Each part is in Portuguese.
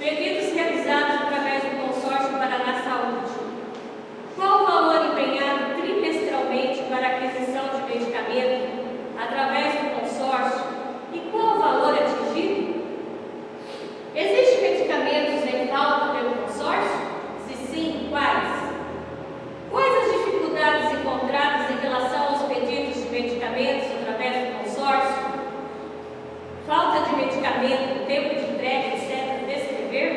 Pedidos realizados através do Consórcio Paraná Saúde. Qual o valor empenhado trimestralmente para aquisição de medicamento através do consórcio e qual o valor atingido? Existem medicamentos em falta pelo consórcio? Se sim, quais? Quais as dificuldades encontradas em relação aos pedidos de medicamentos através do consórcio? Falta de medicamento, tempo de entrega, etc. Descrever?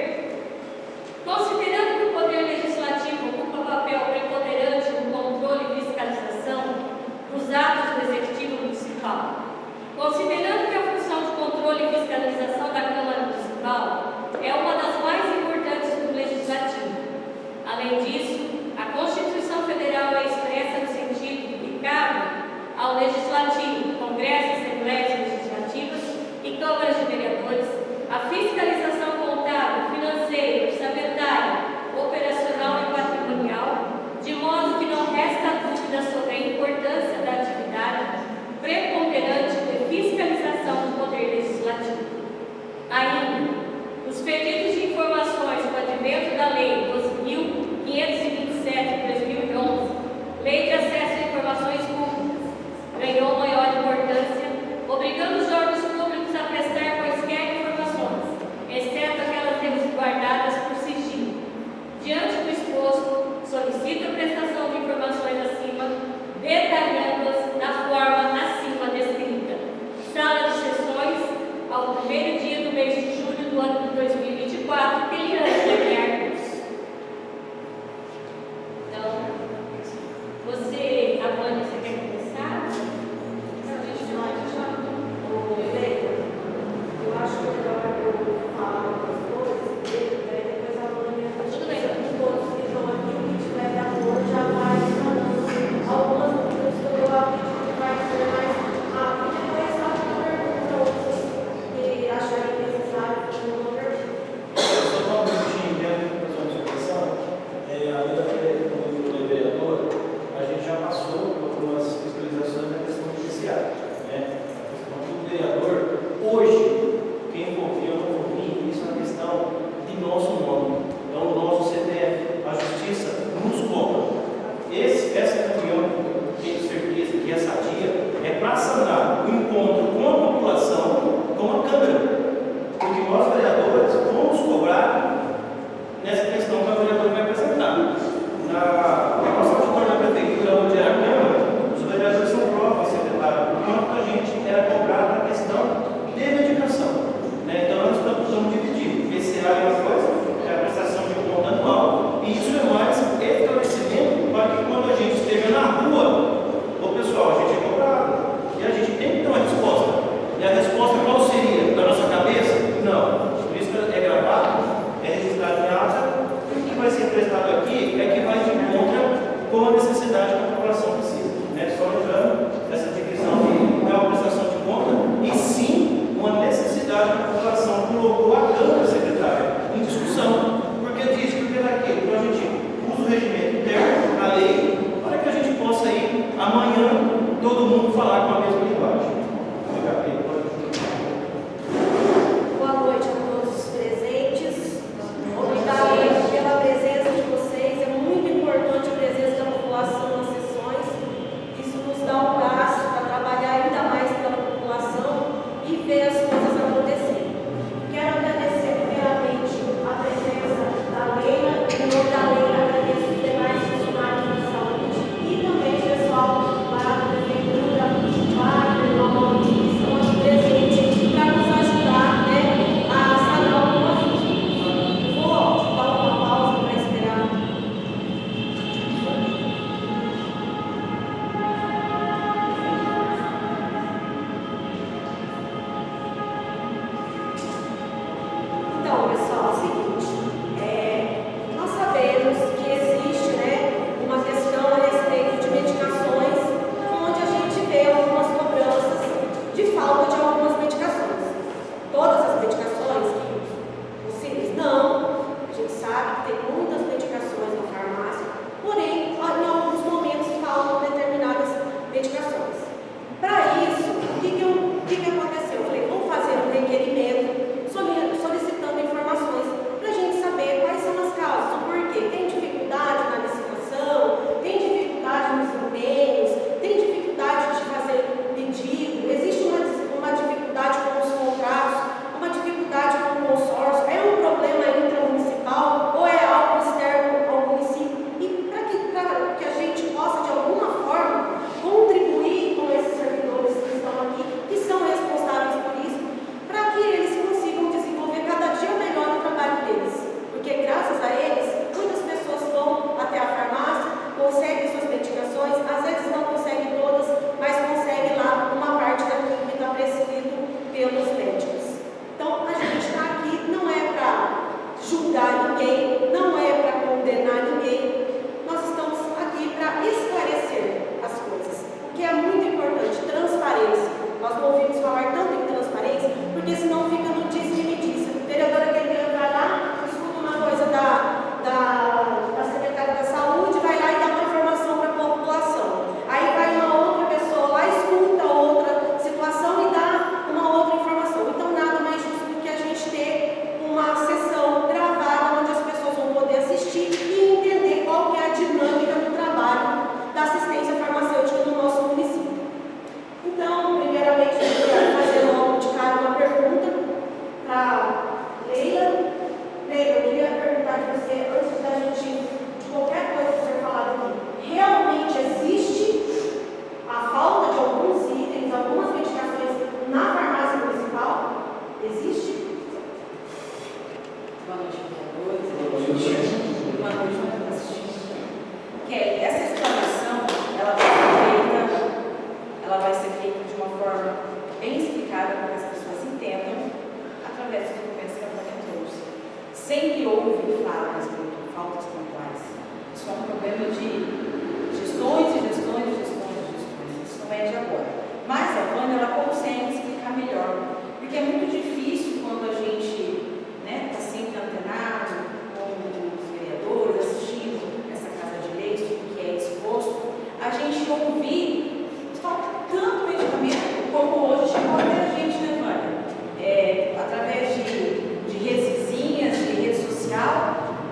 Considerando que o Poder Legislativo ocupa papel preponderante no controle e fiscalização dos atos do Executivo Municipal, considerando que a função de controle e fiscalização da Câmara Municipal é uma das mais importantes do Legislativo. Além disso, a Constituição Federal é expressa no sentido de que cabe ao Legislativo, Congresso, Assembleias Legislativas e Câmaras de Vereadores a fiscalização contábil, financeira, orçamentária, operacional e patrimonial, de modo que não resta dúvida sobre a importância da atividade preponderante de fiscalização do Poder Legislativo. Ainda, os pedidos de informações com o advento da Lei 12.527 de 2011, Lei de Acesso a Informações Públicas, ganhou maior importância, obrigando os órgãos públicos a prestar quaisquer informações, exceto aquelas resguardadas por sigilo. Diante do exposto, solicito a prestação de informações acima, detalhando-as da forma acima descrita. Sala de sessões, ao primeiro dia do mês de julho do ano de 2024, Eliane Guilherme. Então, você, Amanda, você quer começar? Eu acho que é melhor eu falar algumas coisas, depois a Amanda todos que estão aqui, o que tiver de acordo, já vai falando algumas dúvidas que eu acredito que vai ser mais rápido. Depois só uma pergunta outros que acharem necessário fazer uma pergunta. Só uma minutinho dentro da observação. Além da do vereador, a gente já passou por algumas fiscalizações na questão judiciária. A questão do vereador, hoje, quem confia ou não confia, isso é uma questão de nosso nome. Então, o nosso CPF, a justiça, nos cobra. Essa reunião, tenho certeza que essa dia é para sanar o encontro com a população, com a Câmara. Porque nós, vereadores, vamos cobrar nessa questão que o vereador vai apresentar. Na nossa auditória da Prefeitura, onde era a Câmara, os vereadores são prova, secretário, do quanto a gente era cobrado na questão de medicação. Então, nós estamos dividindo. PCA é uma coisa, é a prestação de conta anual, e isso é mais esclarecimento para que quando a gente esteja na rua, ô pessoal, a gente é cobrado, e a gente tem que ter uma resposta. E a resposta qual seria? Da nossa cabeça? Não. Por isso é gravado, é registrado em ata, e o que vai ser prestado aqui é que vai de encontro com a necessidade que a população precisa. Só lembrando, essa divisão não é uma prestação de conta, e sim uma necessidade que a população colocou a Câmara, secretária. Boa noite, vereadores. Boa noite, para assistir. Kelly, essa explanação, ela vai ser feita de uma forma bem explicada para que as pessoas entendam através dos documentos que a Vânia trouxe. Sempre houve faltas pontuais. Isso é um problema de gestões. Isso não é de agora. Mas a Vânia, ela consegue explicar melhor. Porque é muito difícil quando a gente está sempre antenado com os vereadores, assistindo essa casa de leis, tudo que é exposto, a gente ouvir, falta tanto medicamento como hoje chegou até a gente, né, Vânia? Através de redes vizinhas, de rede social,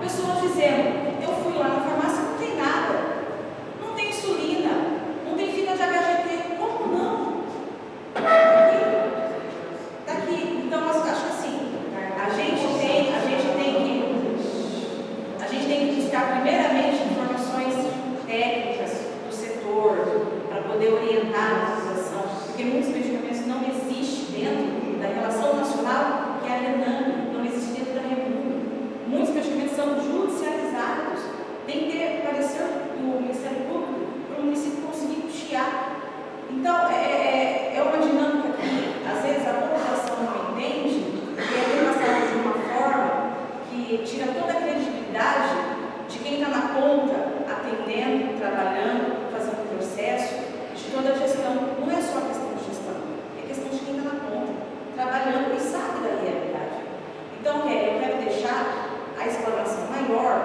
pessoas dizendo, eu fui lá na farmácia, não tem nada, não tem insulina, não tem fita de HGT, como não? Daqui. Então, eu acho que assim, a gente tem que buscar primeiramente informações técnicas do setor para poder orientar a população, porque muitos medicamentos não existem dentro da relação nacional, que é a RENAME, não existe dentro da REMUM. Muitos medicamentos são judicializados, tem que ter parecer do Ministério Público para o município conseguir custear. Então, é uma dinâmica que, às vezes, a população não entende e é passada de uma forma que tira toda a credibilidade de quem está na ponta, atendendo, trabalhando, fazendo o processo, de toda a gestão. Não é só questão de gestão, é questão de quem está na ponta, trabalhando e sabe da realidade. Então, eu quero deixar a explanação maior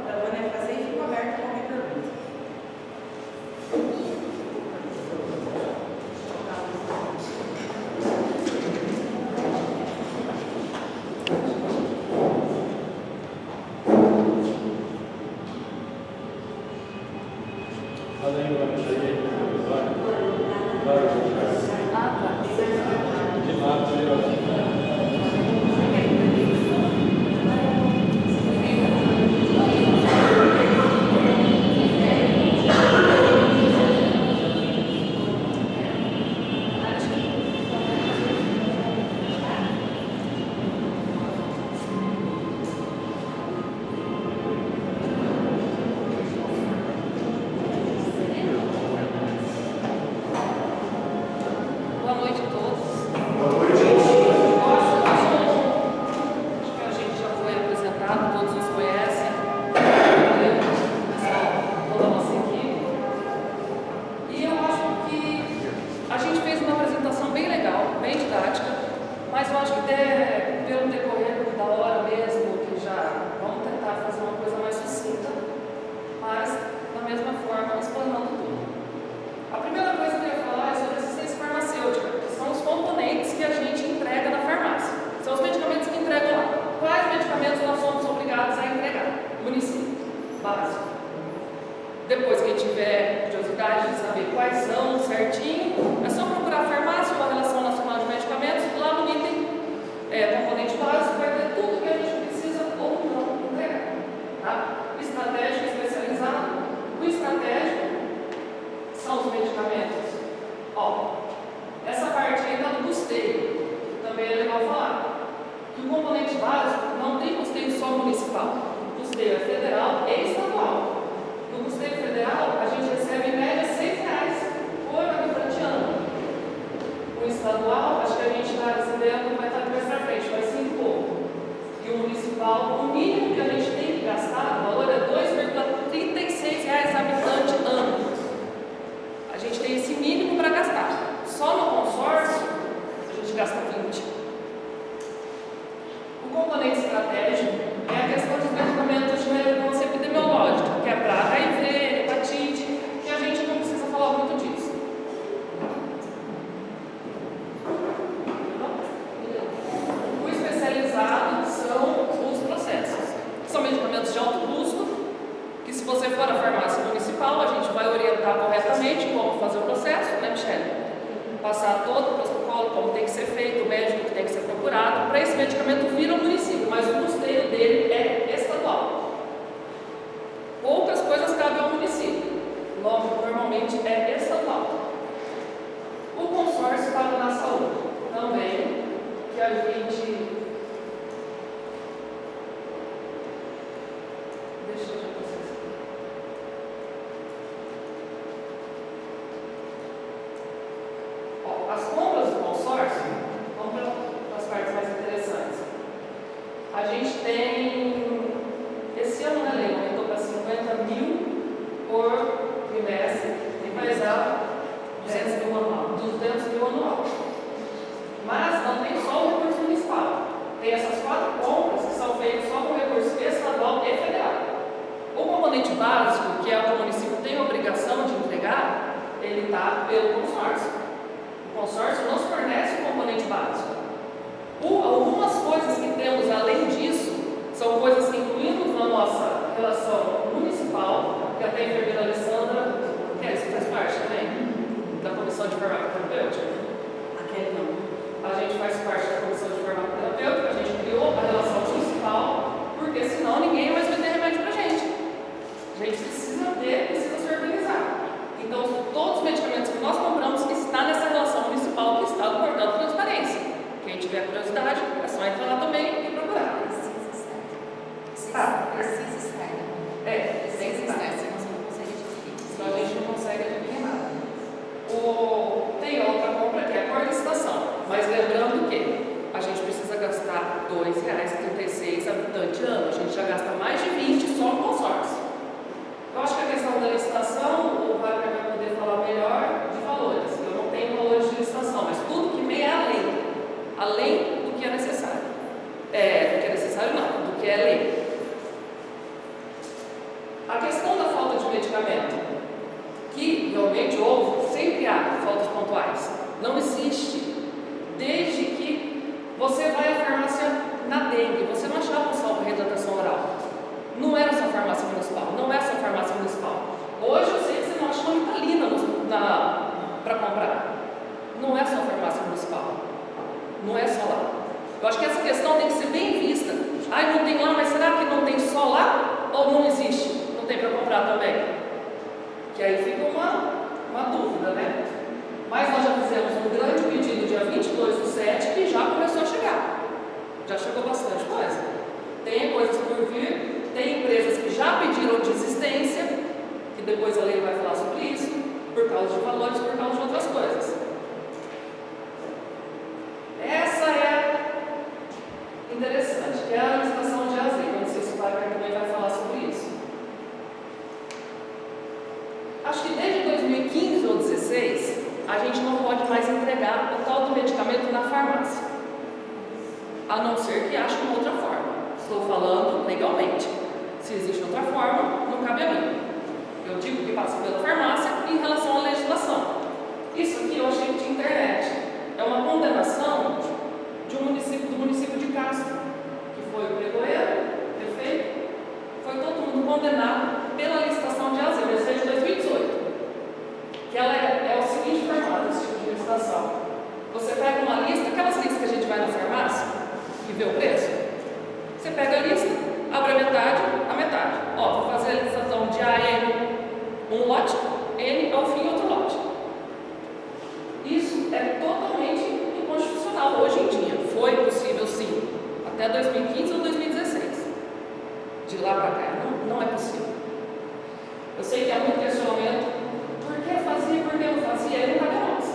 para a Vânia fazer e fico aberta a qualquer pergunta. Depois, quem tiver curiosidade de saber quais são certinho, é só procurar a farmácia ou a Relação Nacional de Medicamentos, lá no item componente básico, vai ter tudo que a gente precisa ou não entregar. Tá? Estratégico especializado. O estratégico são os medicamentos. Ó, essa parte aí está no custeio. Também é legal falar. Que o componente básico não tem custeio só municipal. O custeio é federal e estadual. No custeio federal, a gente recebe em média R$6 por habitante ano. O estadual, acho que a gente está recebendo, vai estar mais para frente, vai ser um pouco. E o municipal, o mínimo que a gente tem que gastar, o valor é R$2,36 habitante ano. A gente tem esse mínimo para gastar. Só no consórcio, a gente gasta 20. O componente estratégico é a questão dos medicamentos de relevância epidemiológica, que é para HIV, hepatite, que a gente não precisa falar muito disso. O especializado são os processos. São medicamentos de alto custo, que se você for à farmácia municipal, a gente vai orientar corretamente como fazer o processo, né, Michele? Passar todo o protocolo, como tem que ser feito, o médico que tem que ser procurado, para esse medicamento vir ao município, mas o custeio dele é estadual. Poucas coisas cabem ao município, normalmente é estadual. O consórcio paga na saúde, também, que a gente Deixa eu já vocês. Ó, as compras do consórcio, vamos para as partes mais interessantes. A gente tem, esse ano, né, Lei, aumentou para 50 mil por trimestre e vai dar 200 mil anual. 200 mil anual. Mas não tem só o recurso municipal. Tem essas 4 compras que são feitas só com recurso estadual e federal. O componente básico, que é o que o município tem a obrigação de entregar, ele está pelo consórcio. O consórcio nos fornece o componente básico. Algumas coisas que temos além disso são coisas que incluímos na nossa relação municipal, que até a enfermeira Alessandra, você faz parte também da comissão de farmacoterapêutica? Aquele não. A gente faz parte da comissão de farmacoterapêutica, a gente criou a relação municipal, porque senão ninguém mais vai ter remédio pra gente. A gente precisa se organizar. Então, todos os medicamentos que nós compramos está nessa relação municipal que está no portal de transparência. Quem tiver curiosidade, é só entrar lá também e procurar. Precisa estar. Tem que estar. Senão você não consegue adquirir. Senão a gente não consegue adquirir nada. Tem outra compra que é a licitação. Mas lembrando que a gente precisa gastar R$ 2,36 habitante ano. A gente já gasta mais de 20 só no consórcio. Eu acho que a questão da licitação, o Wagner vai poder falar melhor de valores. Eu não tenho valores de licitação, mas tudo que vem é além do que é necessário. Do que é necessário não, do que é lei. A questão da falta de medicamento, que realmente houve, sempre há faltas pontuais. Não existe. Desde que você vai à farmácia na dengue, você não achava um sal para reidratação oral. Não era só farmácia municipal, não é só farmácia municipal. Hoje eu sei que você não acha uma Ritalina para comprar. Não é só farmácia municipal. Não é só lá. Eu acho que essa questão tem que ser bem vista. Não tem lá, mas será que não tem só lá? Ou não existe? Não tem para comprar também? Que aí fica uma dúvida, né? Mas nós já fizemos um grande pedido dia 22/7 que já começou a chegar. Já chegou bastante coisa. Tem coisas por vir, tem empresas que já pediram desistência, que depois a lei vai falar sobre isso, por causa de valores, por causa de outras coisas. Essa é interessante, que é a licitação de azeite. Não sei se o Wagner também vai falar sobre isso. Acho que desde 2015 ou 2016, a gente não pode mais entregar o tal do medicamento na farmácia. A não ser que ache uma outra forma. Estou falando legalmente. Se existe outra forma, não cabe a mim. Eu digo que passa pela farmácia em relação à legislação. Isso aqui eu achei de internet. É uma condenação do município de Castro, que foi o pregoeiro, prefeito, foi todo mundo condenado pela licitação de azeite, desde 2018. Que ela é o seguinte formato, esse tipo de licitação. Você pega uma lista, aquelas listas que a gente vai na farmácia e vê o preço. Você pega a lista, abre a metade. Vou fazer a licitação de A a N, um lote, N ao fim outro lote. Isso é totalmente inconstitucional hoje em dia. Foi possível sim, até 2015 ou 2016. De lá para cá, não é possível. Eu sei que há muito questionamento. Por que fazia, por que não fazia? Aí não cabe a nós.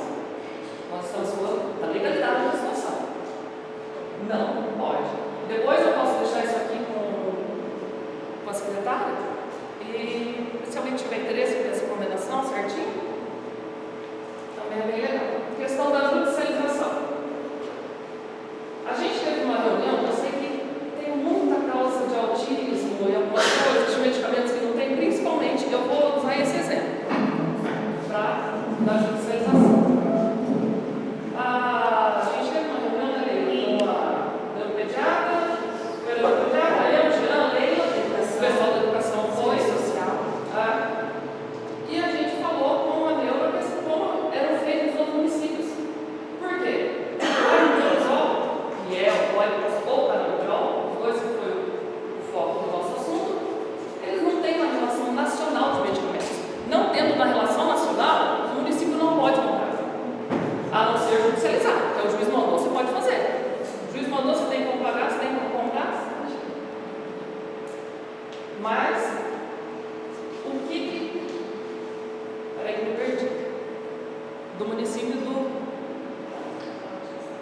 Nós estamos falando da legalidade da situação. Não pode. Depois eu posso deixar isso aqui com a secretária. E se alguém tiver interesse nessa combinação certinho, também é bem legal. Questão da judicialização. A gente teve uma reunião, eu sei que tem muita causa de autismo e algumas coisas de medicamentos que não tem, principalmente, eu vou usar esse exemplo da judicialização. A gente teve uma reunião com a neuropediatra, eu, Jean, Leila, o pessoal da educação foi, social, e a gente falou com a neuro como eram feitos nos outros municípios. Por quê? O Arandiol, que é o Arandiol ou Arandiol, os dois que foi o foco do nosso assunto, eles não têm uma relação nacional de medicamentos. Não tendo uma relação nacional, o município não pode comprar. A não ser judicializar. Então o juiz mandou, você pode fazer. O juiz mandou, você tem como pagar, você tem como comprar. Mas do município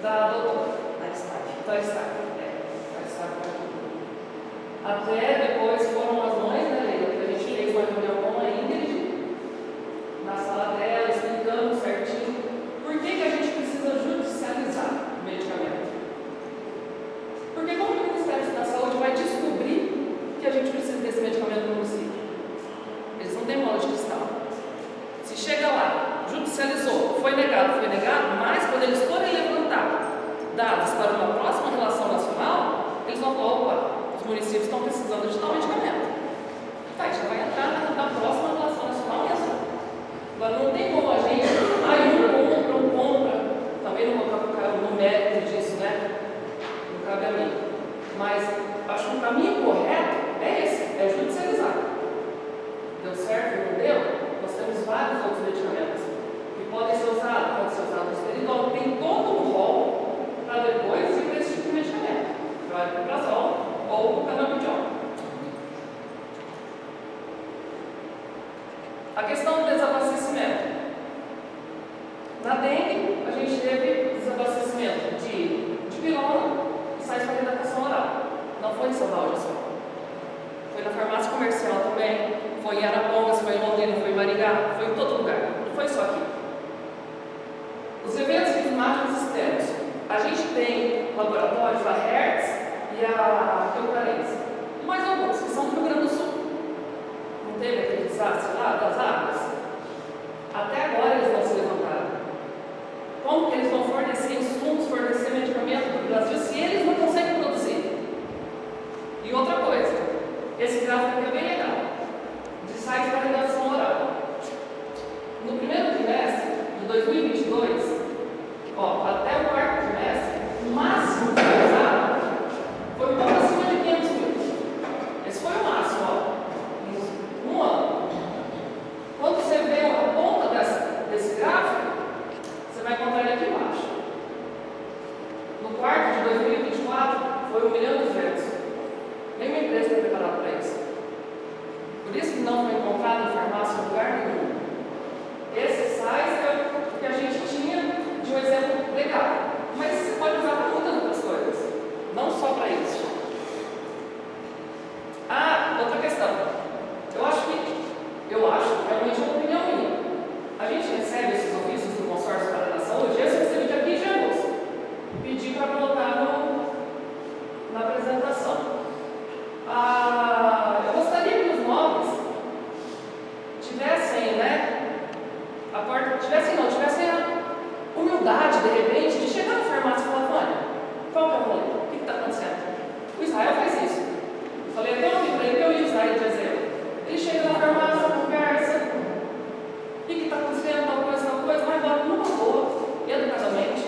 da até depois foram as mães, né, Leila, que a gente fez uma reunião com a Ingrid, na sala dela, explicando certinho por que a gente precisa judicializar o medicamento. Porque como que o Ministério da Saúde vai descobrir que a gente precisa desse medicamento no município? Eles não têm bola de cristal. Se chega lá, judicializou, foi negado, mas quando eles forem levantar dados para uma próxima relação nacional, eles vão falar, opa, os municípios estão precisando de tal medicamento. Tá, já vai entrar na próxima relação nacional mesmo. Agora não tem como a gente, um compra, também não vou colocar no mérito disso, né? Não cabe a mim. Mas acho que o caminho correto é esse, é judicializar. Deu certo, não deu? Nós temos vários outros medicamentos que podem ser usados, pode ser usado o risperidol, tem todo um rol para depois ir para esse tipo de medicamento. Vai para o prazol ou o canabidiol. A questão do desabastecimento. Na dengue, a gente teve desabastecimento de pirona e sais para hidratação oral. Não foi em São Paulo só. Foi na farmácia comercial também, foi em Arapongas, foi em Londrina, foi em Maringá, foi em todo lugar. Não foi só aqui. Os eventos climáticos externos. A gente tem laboratórios, a Hertz e a Eucarense. E mais alguns, que são do Rio Grande do Sul. Não teve aquele desastre lá das águas? Até agora eles não se levantaram. Como que eles vão fornecer insumos, fornecer medicamento para o Brasil se eles não conseguem produzir? E outra coisa, esse gráfico aqui é bem legal, de sites para redação oral. No primeiro trimestre de 2022, até o quarto trimestre, o máximo que foi usado foi um pouco acima de 500 mil. Esse foi o máximo, em um ano. Quando você vê a ponta desse gráfico, você vai encontrar ele aqui embaixo. No quarto de 2024, foi 1,2 milhão. Nenhuma empresa está preparada para isso. Por isso que não foi encontrado em farmácia em lugar nenhum. Esses sais é o que a gente tinha de um exemplo legal. Mas você pode usar para muitas outras coisas. Não só para isso. Outra questão. Eu acho, realmente é uma opinião minha. A gente recebe esses ofícios do consórcio para a saúde, esse eu recebi dia 15 de agosto. Pedi para colocar na apresentação. Eu gostaria que os novos tivessem, tivessem a humildade, de repente, de chegar na farmácia e falar, Vânia, qual que é o rolê? O que está acontecendo? O Israel faz isso. Eu falei até ontem para ele que eu ia o Israel de exemplo. Ele chega na farmácia, conversa, o que está acontecendo, tal coisa, vai embora numa boa, educadamente.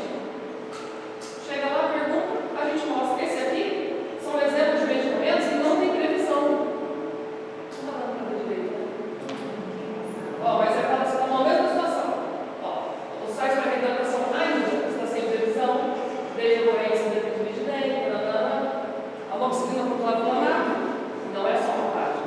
Chega lá, pergunta, a gente mostra. Esse aqui são exemplos de medicamentos que não tem previsão. Não está dando para ver direito, né? Mas está na mesma situação. O site para hidratação ainda está sem previsão, desde a ocorrência de dengue, a amoxicilina por clavulanato, não é só uma página.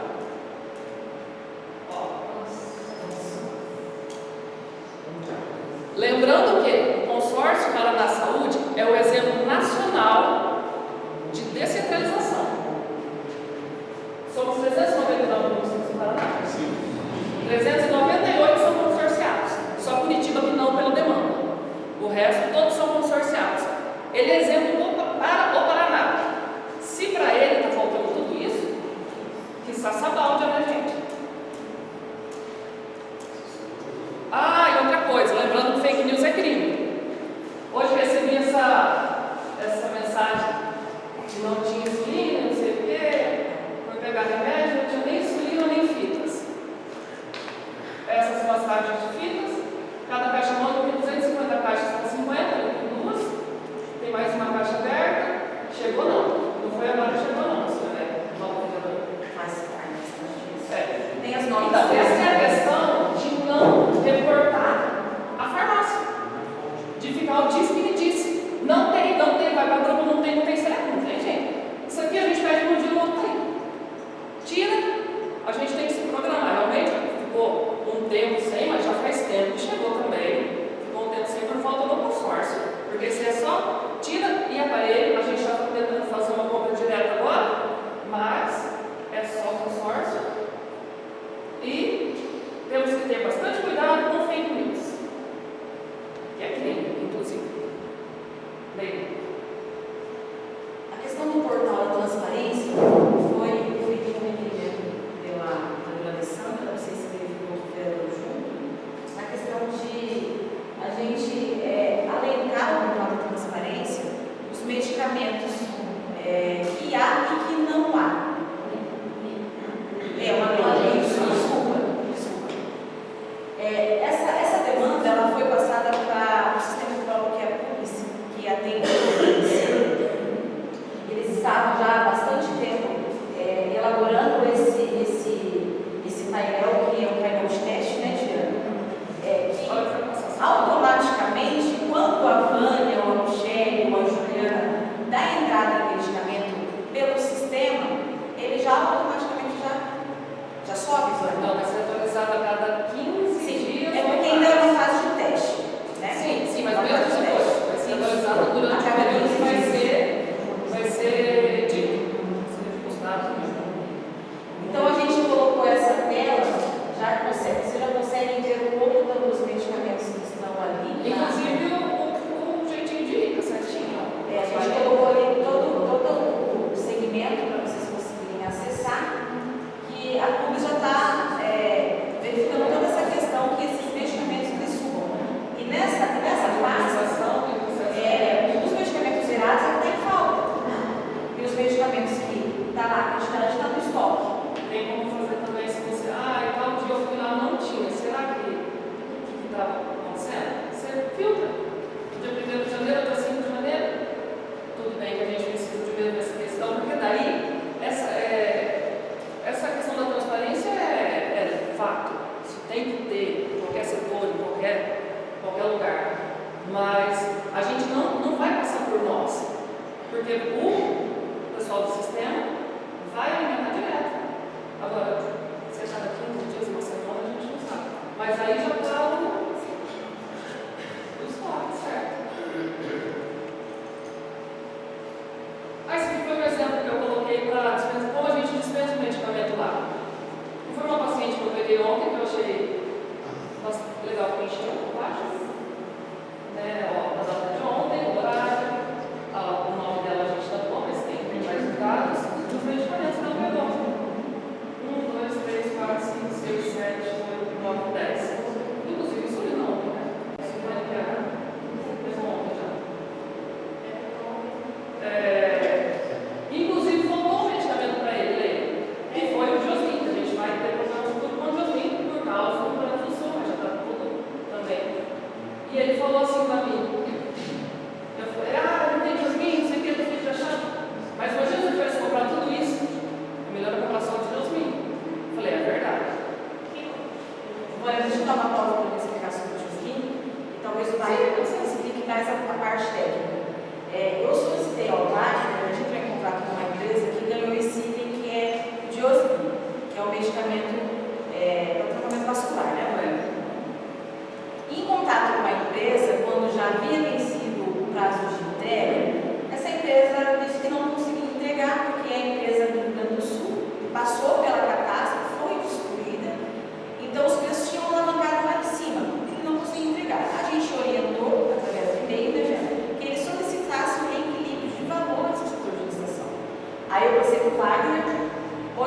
Lembrando que o Consórcio Paraná Saúde é o exemplo nacional de descentralização. Somos 399 municípios do Paraná. 398 são consorciados. Só Curitiba que não pela demanda. O resto todos são consorciados. Ele é exemplo para o Paraná. Se para ele está faltando tudo isso, que saçabalde, né, gente? E outra coisa, lembrando que fake news é crime. Hoje recebi essa mensagem que não tinha insulina, não sei o quê, foi pegar remédio, não tinha nem insulina nem fitas. Essas são as caixas de fitas, cada caixa manda tem 250 caixas para 50, tem duas, tem mais uma caixa aberta. Chegou não foi agora que chegou não, senhor, né? Faz parte.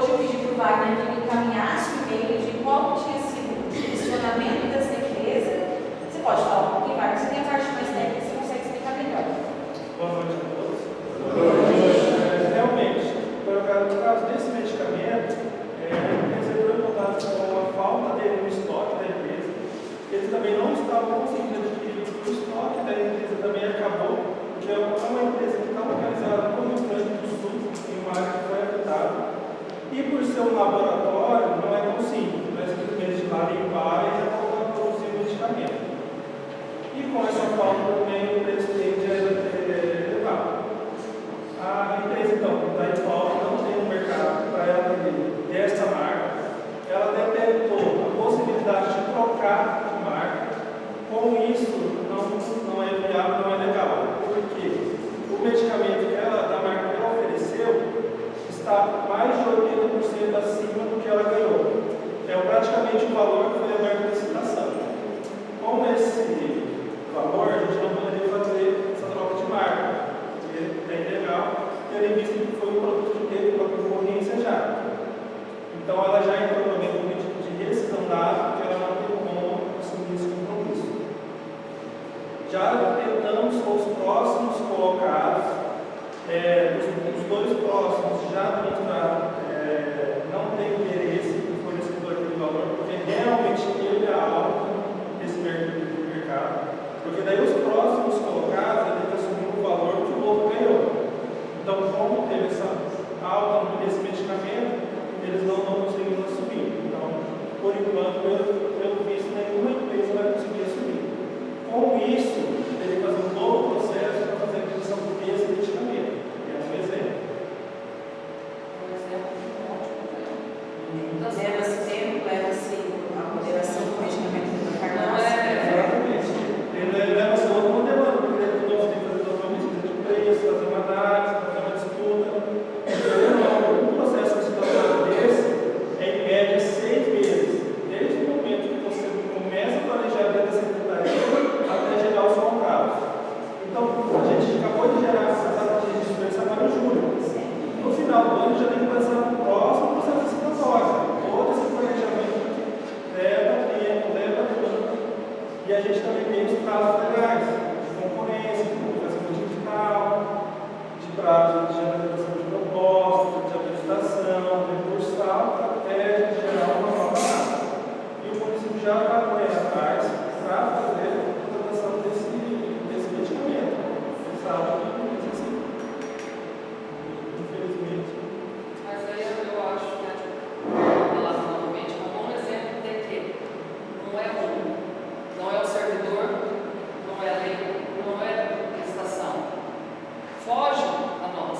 Hoje eu pedi para o Wagner que me encaminhasse o e-mail de qual tinha sido o direcionamento dessa empresa. Você pode falar um pouquinho, Wagner? Você tem a parte mais técnica, você consegue explicar melhor. Boa noite a todos. Realmente, no caso desse medicamento, a empresa entrou em contato com a falta dele no estoque da empresa. Eles também não estavam conseguindo adquirir o estoque da empresa, também acabou, porque é uma empresa que está localizada no Rio Grande do Sul, em uma área que foi afetada. E por ser um laboratório, não é tão simples, não é simplesmente lá limpar e já voltar a produzir o medicamento. E com essa falta também o preço tende a elevar. A empresa, então, da Ipol, não tem um mercado para ela vender dessa marca. Ela detectou a possibilidade de trocar de marca. Com isso, não é viável, não é legal. Porque o medicamento da marca que ela ofereceu está mais de 80% acima do que ela ganhou. É praticamente o valor que foi aberto na licitação. Com esse valor, a gente não poderia fazer essa troca de marca. É ilegal, tendo em vista que foi um produto que teve uma concorrência já. Então ela já entrou também com pedido de rescisão da ata, porque ela não tem como assumir esse compromisso. Já tentamos com os próximos colocados, os dois próximos já demonstraram não tem interesse em fornecedor daquele valor, porque realmente teve a alta desse mercado. Porque daí os próximos colocados têm que assumir o valor que o outro ganhou. Então, como teve essa alta nesse medicamento, eles não estão conseguindo assumir. Então, por enquanto, pelo visto, nenhuma empresa vai conseguir assumir. Com isso, teria que fazer um novo processo para fazer a aquisição desse medicamento. É um exemplo. Leva-se tempo, leva-se a moderação do medicamento da farmácia. Exatamente. Ele leva só uma demanda, porque ele tem que fazer toda uma medida de preço, fazer uma análise, fazer uma disputa. Um processo licitatório desse é em média 6 meses, desde o momento que você começa a planejar dentro da secretaria até gerar os contratos. Então, a gente acabou de gerar essas datas de dispensa agora em julho. No final do ano já tem que pensar no próximo processo licitatório. Todo esse planejamento leva tempo, leva tempo. E a gente também tem os prazos legais de concorrência, de publicação digital, de prazo de apresentação de proposta, de habilitação, recursal, até gerar uma nova ata. E o município já está correndo atrás para fazer a contratação desse medicamento. Você sabe que não é assim. Infelizmente. Mas aí eu acho, né, falar novamente, um bom exemplo de que não é não é o servidor, não é a lei, não é a estação. Foge a nós,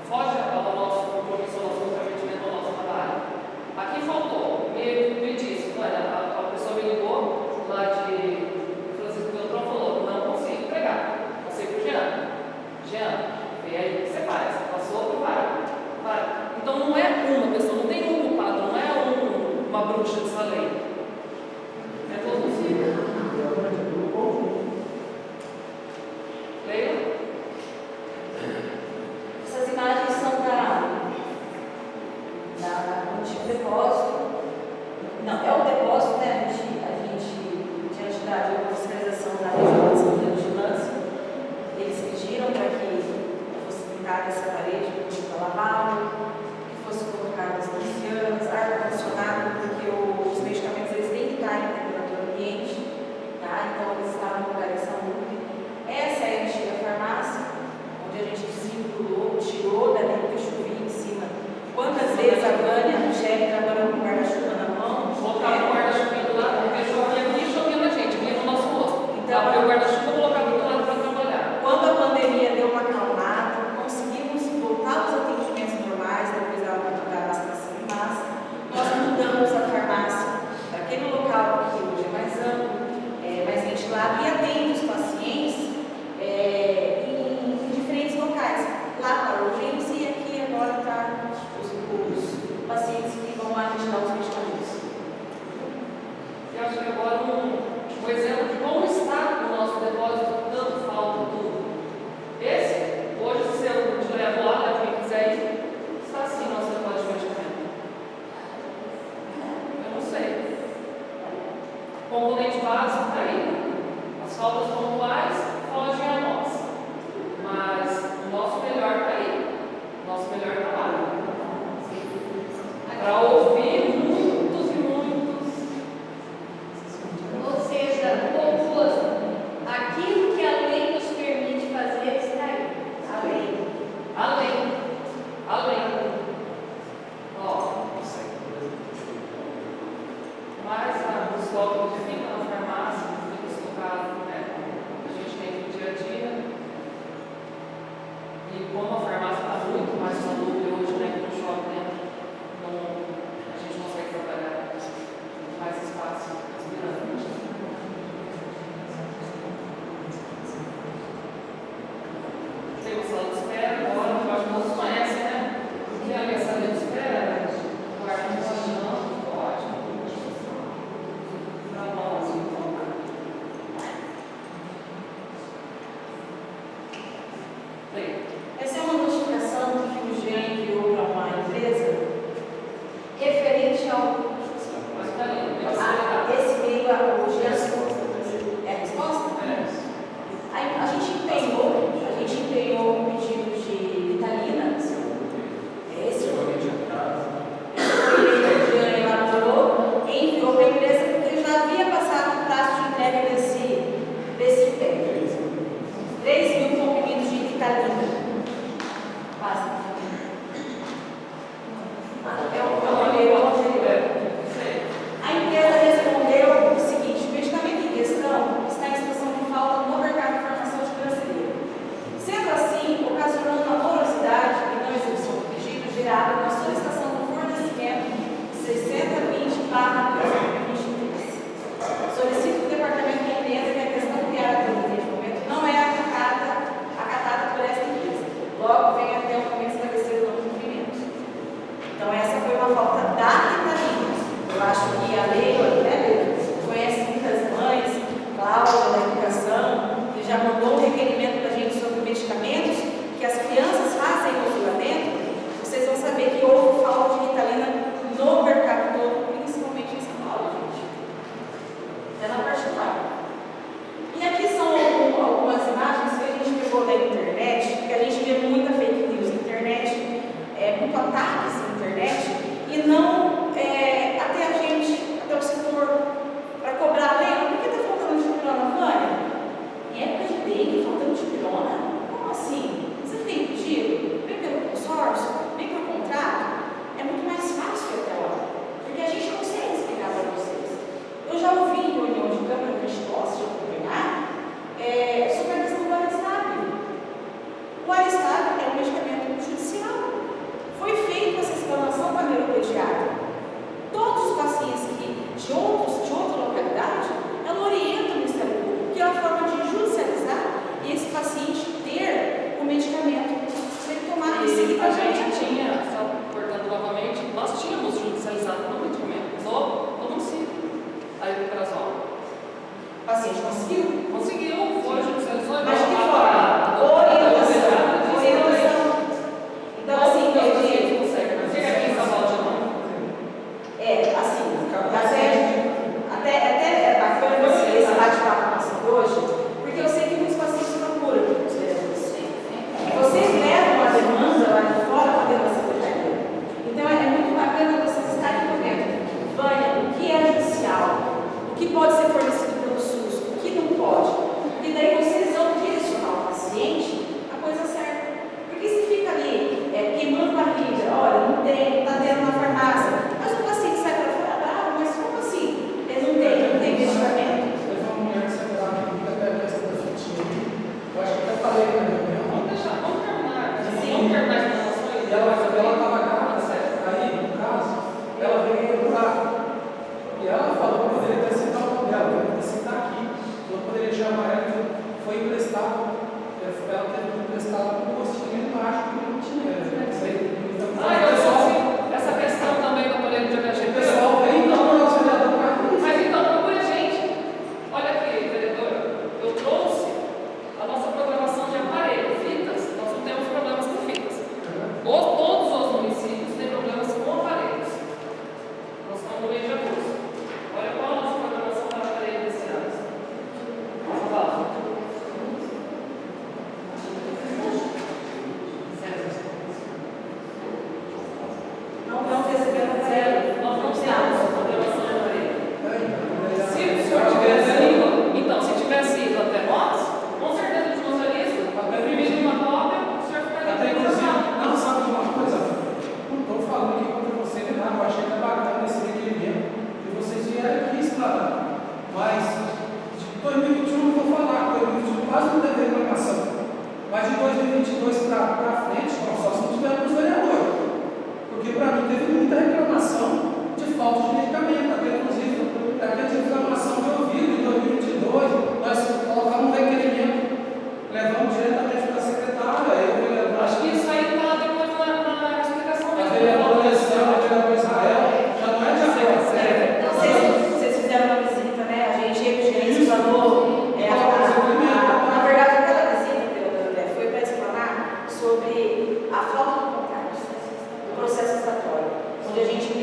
foge ao nosso compromisso, ao nosso comprometimento, ao nosso trabalho. Aqui faltou, me disse, olha, a pessoa me ligou lá de Francisco Beltrão, falou, não consigo entregar, passei para o Jean. Jean, vê aí o que você faz, passou para o vai. Então não é uma pessoa, não tem um culpado, não é uma bruxa de Salem. É todo mundo. Leila? Essas imagens são do antigo depósito. Não, é o depósito, né? A gente diante da fiscalização da legislação da vigilância, eles pediram para que fosse pintada essa parede com tinta lavada, que fosse colocada as persianas, ar-condicionado, porque os medicamentos eles têm que estar em temperatura ambiente, tá? Então eles estavam no lugar de saúde. Essa é a antiga farmácia, onde a gente desvinculou, tirou dali porque chovia em cima. Quantas vezes a Vânia, a chefe, trabalhou com guarda-chuva na mão? Colocava o guarda-chuva do lado, porque chovia aqui e chovia na gente, vinha no nosso rosto. Então, abria o guarda-chuva e colocava do lado para trabalhar. Quando a pandemia deu uma acalmada, conseguimos voltar aos atendimentos normais, depois da vacinação em massa, nós mudamos a farmácia para aquele local que hoje é mais amplo, mais ventilado e atende os pacientes em diferentes locais. Lá para a urgência e aqui agora está os pacientes que vão lá retirar os medicamentos. Eu acho que agora um exemplo de como está o nosso depósito, tanto falta tudo. Esse, hoje, se eu te levo lá, quem quiser ir, está assim o nosso depósito de medicamento. As faltas pontuais fogem a nós. Mas o nosso melhor está aí. O nosso melhor está lá. Para ouvir muitos e muitos. Ou seja, o oposto. Aquilo que a lei nos permite fazer está aí. Além. Ó. Mas o estoque que fica na farmácia, fica estocado, né? A gente tem no dia a dia. E como a farmácia está muito mais salubre hoje, né, que no shopping, a gente consegue trabalhar com mais espaço respirando. Tem uma sala de espera agora, eu acho que todos conhecem, né? Que é a sala de espera, o quarto de reunião, ótimo. Para nós, então. Essa é uma notificação que o Jean enviou para uma empresa referente ao. Mas peraí, Esse meio o Jean é a resposta? A gente empenhou um pedido de Vitalina. Esse foi o que o Jean elaborou e enviou para a empresa porque já havia passado o prazo de entrega desse pé. 3 mil comprimidos de Vitalina. Basta. A empresa respondeu o seguinte: o medicamento em questão está em situação de falta no mercado farmacêutico brasileiro. Sendo assim, ocasionando a morosidade e não execução do pedido gerado na solicitação do fornecimento 6020/2023. Solicito que o departamento compreenda que a questão criada pelo momento não é acatada por esta empresa. Logo, vem até o momento estabelecido no cumprimento. Então, essa foi uma falta da Vitalina. Eu acho que a lei, né, conhece muitas mães, Cláudia da Educação, que já mandou um requerimento para a gente sobre medicamentos, que as crianças fazem uso lá dentro. Vocês vão saber que houve falta de Vitalina no mercado todo, principalmente em São Paulo, gente. É na particular. E aqui são algumas imagens que a gente pegou da internet, porque a gente vê muita fake news na internet, muito ataques na internet, e não até o setor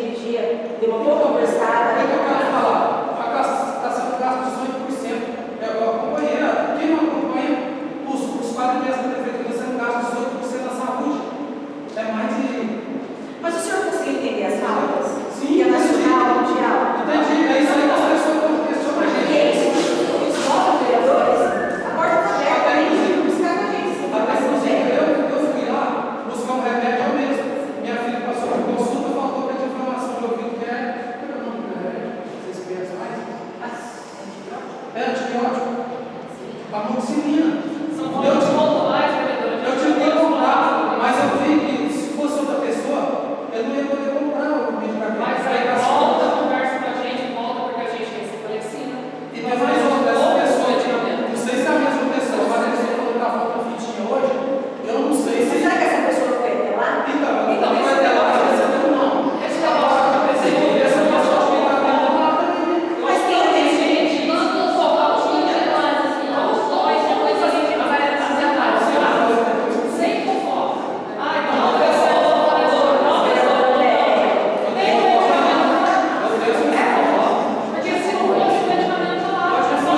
dirigir, deu uma boa conversada. O que eu quero falar? Está sendo gasto 18%. Eu acompanhei, quem não acompanha, os 4 meses da prefeitura sendo gasto 18% da saúde. É mais de. Mas o senhor conseguiu entender as falas? Sim, Que é nacional, mundial? entendi. É isso aí que as pessoas questionam a E gente. é isso, os nossos vereadores, a porta está aberta, a gente tem que buscar com a gente, sim, Até mas não inclusive tem. eu fui lá buscar um remédio eu mesmo. Minha filha passou por consulta, faltou para de informação de ouvido que é. Como é o nome do remédio? Vocês conhecem mais? É antibiótico. Amoxicilina. São valores pontuais, vereadora. Eu tive que comprar, mas eu vi que se fosse outra pessoa, eu não ia poder comprar o medicamento. Mas aí volta, conversa com a gente, volta porque a gente tem cefalexina. E tem mais outra dessa pessoa, não sei se é a mesma pessoa, mas a pessoa falou que está faltando fitinha hoje, eu não sei Mas se. será que essa pessoa foi até lá? Então não vai ter lá, mas recebeu não. Esse é o nosso que eu pensei que Essa pessoa que está vendo lá também. Mas quem tem gente? Nós não focamos em nós, assim, opções, depois a gente vai fazer a parte. sem fofoca. Ah, então, uma pessoa, uma pessoa. Porque se não fosse o medicamento lá, é só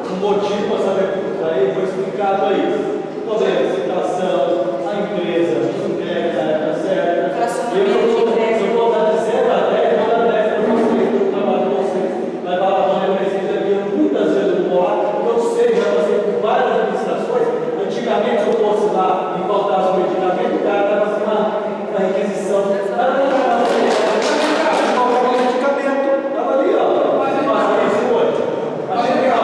O motivo para saber por aí foi explicado aí. O problema de citação, a empresa, não entrega na época certa. Eu vou dar de 0 a 10, vou dar 10 para vocês, eu trabalho com vocês. Vai para a banha, precisa vir muitas vezes no ar. Eu sei, já passei por várias administrações. Antigamente eu fosse lá e faltasse o medicamento, o cara estava assim, uma requisição. Estava ali, ó. Mas isso hoje. Achei legal.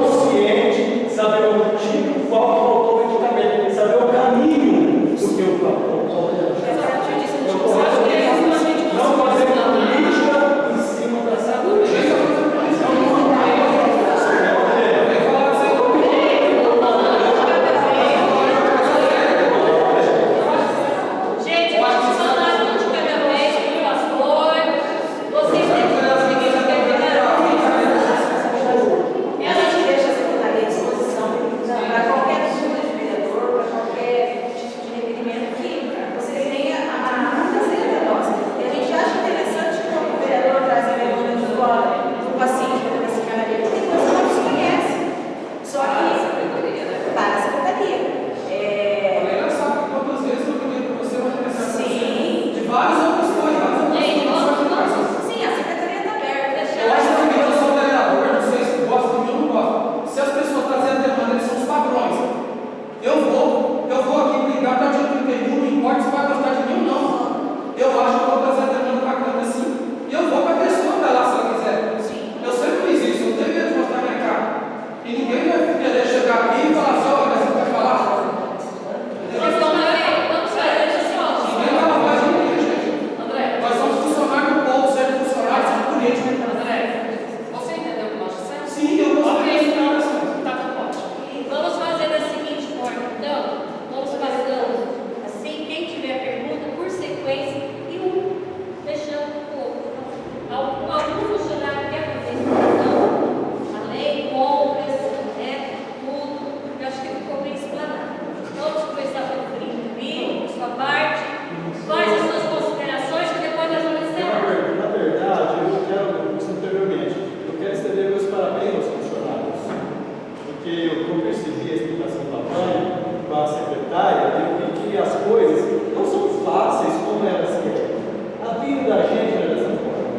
Consciente, saber o motivo, qual faltou o medicamento, saber o caminho do que eu falo. Não fazer política em cima da saúde. Gente, vamos falar um de cada vez, por favor. Vocês têm que conseguir entender. A gente deixa a secretaria à disposição para qualquer tipo de vereador, para qualquer tipo de requerimento que vocês tenham a fazer da nossa. E a gente acha interessante quando o vereador traz a demanda de fora do paciente para a secretaria, porque tem coisas que não se conhece. Só que para a secretaria. Ela sabe quantas vezes eu pedi para você uma representação Sim. de várias outras coisas, várias outras Gente, coisas. Sim, a secretaria está aberta. Eu acho que eu sou vereador, não sei se gosta de mim ou não gosta. Se as pessoas trazem a demanda, eles são os padrões. Eu vou aqui brigar até o dia 31, não importa se vai gostar de mim ou não. Eu acho que eu vou trazer a demanda para a Câmara sim. E eu vou para a pessoa para lá se ela quiser. Eu sempre fiz isso, eu tenho medo de mostrar minha cara. E ninguém vai querer chegar aqui e falar assim, olha, você vai falar? Vamos fazer isso só. Ninguém vai lavar de ninguém, gente. André, Nós somos funcionários do povo, sendo funcionários, sendo políticos. André, você entendeu o que nós dissemos? Sim, eu gosto Ok, disso. então, tá tudo ótimo. Vamos fazer da seguinte forma, então, vamos passando assim, quem tiver pergunta, por sequência, e deixando o outro. Algum funcionário quer fazer explicação? A lei, compras, né, tudo, eu acho que ficou bem explanado. Vamos começar pelo Felipe, sua parte, faz as suas considerações, que depois nós vamos encerrar. Na verdade, eu quero, como disse anteriormente, eu quero estender meus parabéns aos funcionários, porque eu percebi a explicação da mãe, com a secretária, eu vi que as coisas não são fáceis como elas querem. A vida da gente é dessa forma.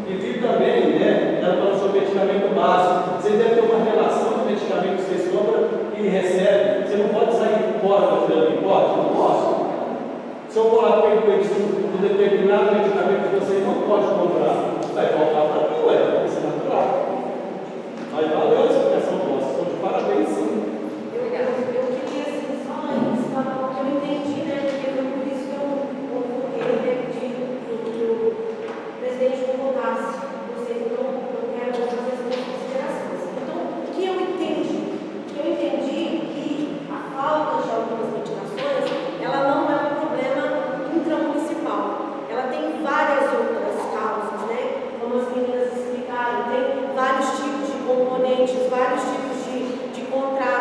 E vi também, né, ela falou sobre medicamento básico. Você deve ter uma relação de medicamento que você compra e recebe. Você não pode sair fora da fila, pode? Não posso. Se eu for lá com um determinado medicamento que você não pode comprar, vai faltar para mim, isso é natural. Mas valeu a explicação nossa, estou de parabéns sim. Eu queria assim, só antes, falar o que eu entendi, né? Porque foi por isso que eu queria pedir que o presidente convocasse vocês. Então, eu quero fazer as minhas considerações. Então, o que eu entendi? Eu entendi que a falta de algumas medicações, ela não é um problema intramunicipal. Ela tem várias outras causas, né? Como as meninas explicaram, tem vários tipos de componentes, vários tipos de contratos.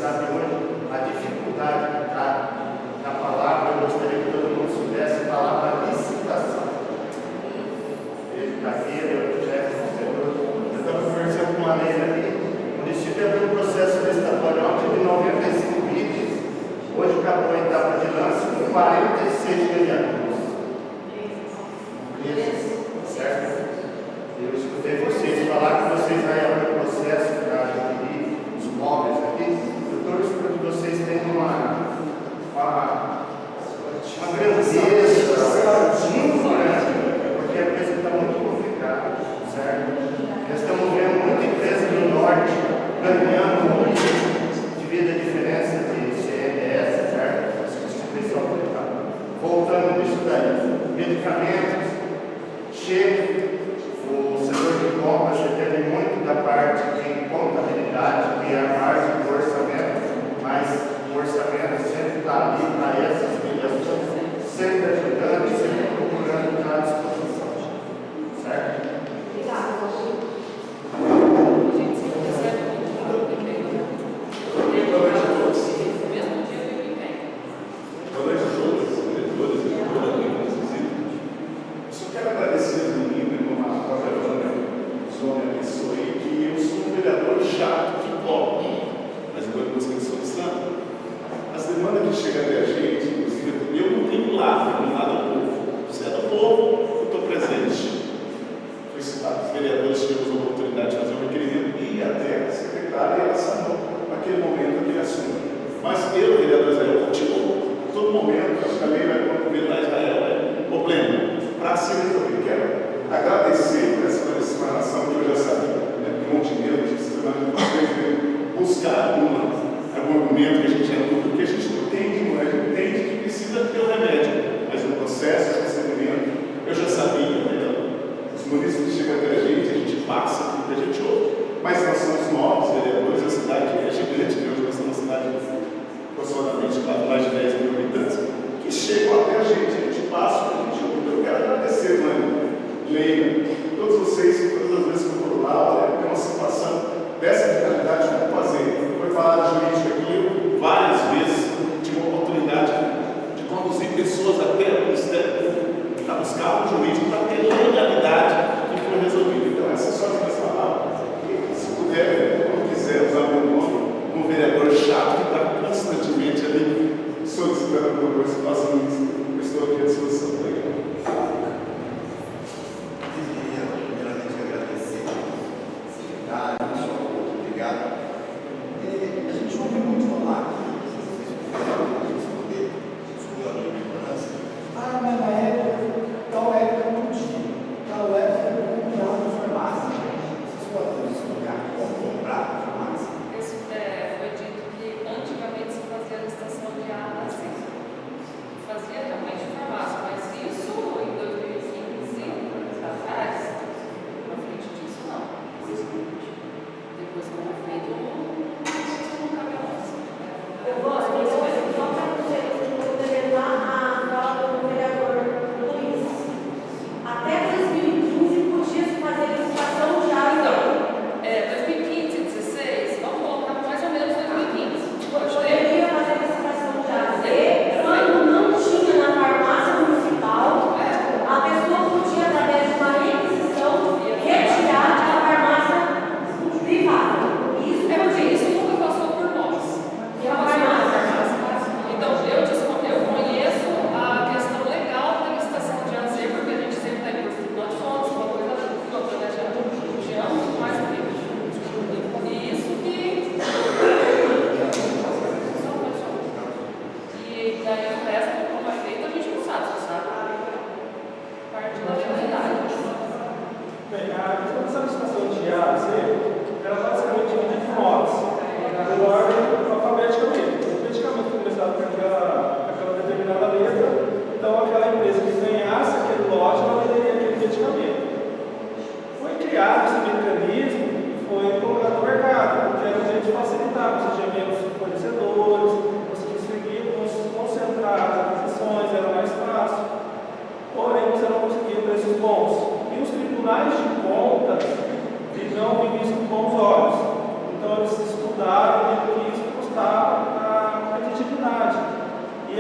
sabe hoje a dificuldade que está na palavra. Eu gostaria que todo mundo soubesse a palavra licitação. Ele está aqui, ele é o chefe do setor. Eu estava conversando com uma lei ali. O município abriu um processo licitatório ontem de 95 itens. Hoje acabou a etapa de lance com 46 vereadores. Certo? Eu escutei vocês falar que vocês vão abrir o processo para adquirir os móveis aqui. Eu torço para que vocês tenham uma grandeza muito grande, porque a coisa está muito complicada, certo? Nós estamos vendo muita empresa do norte ganhando devido à diferença de CMS, certo? Essa instituição voltando nisso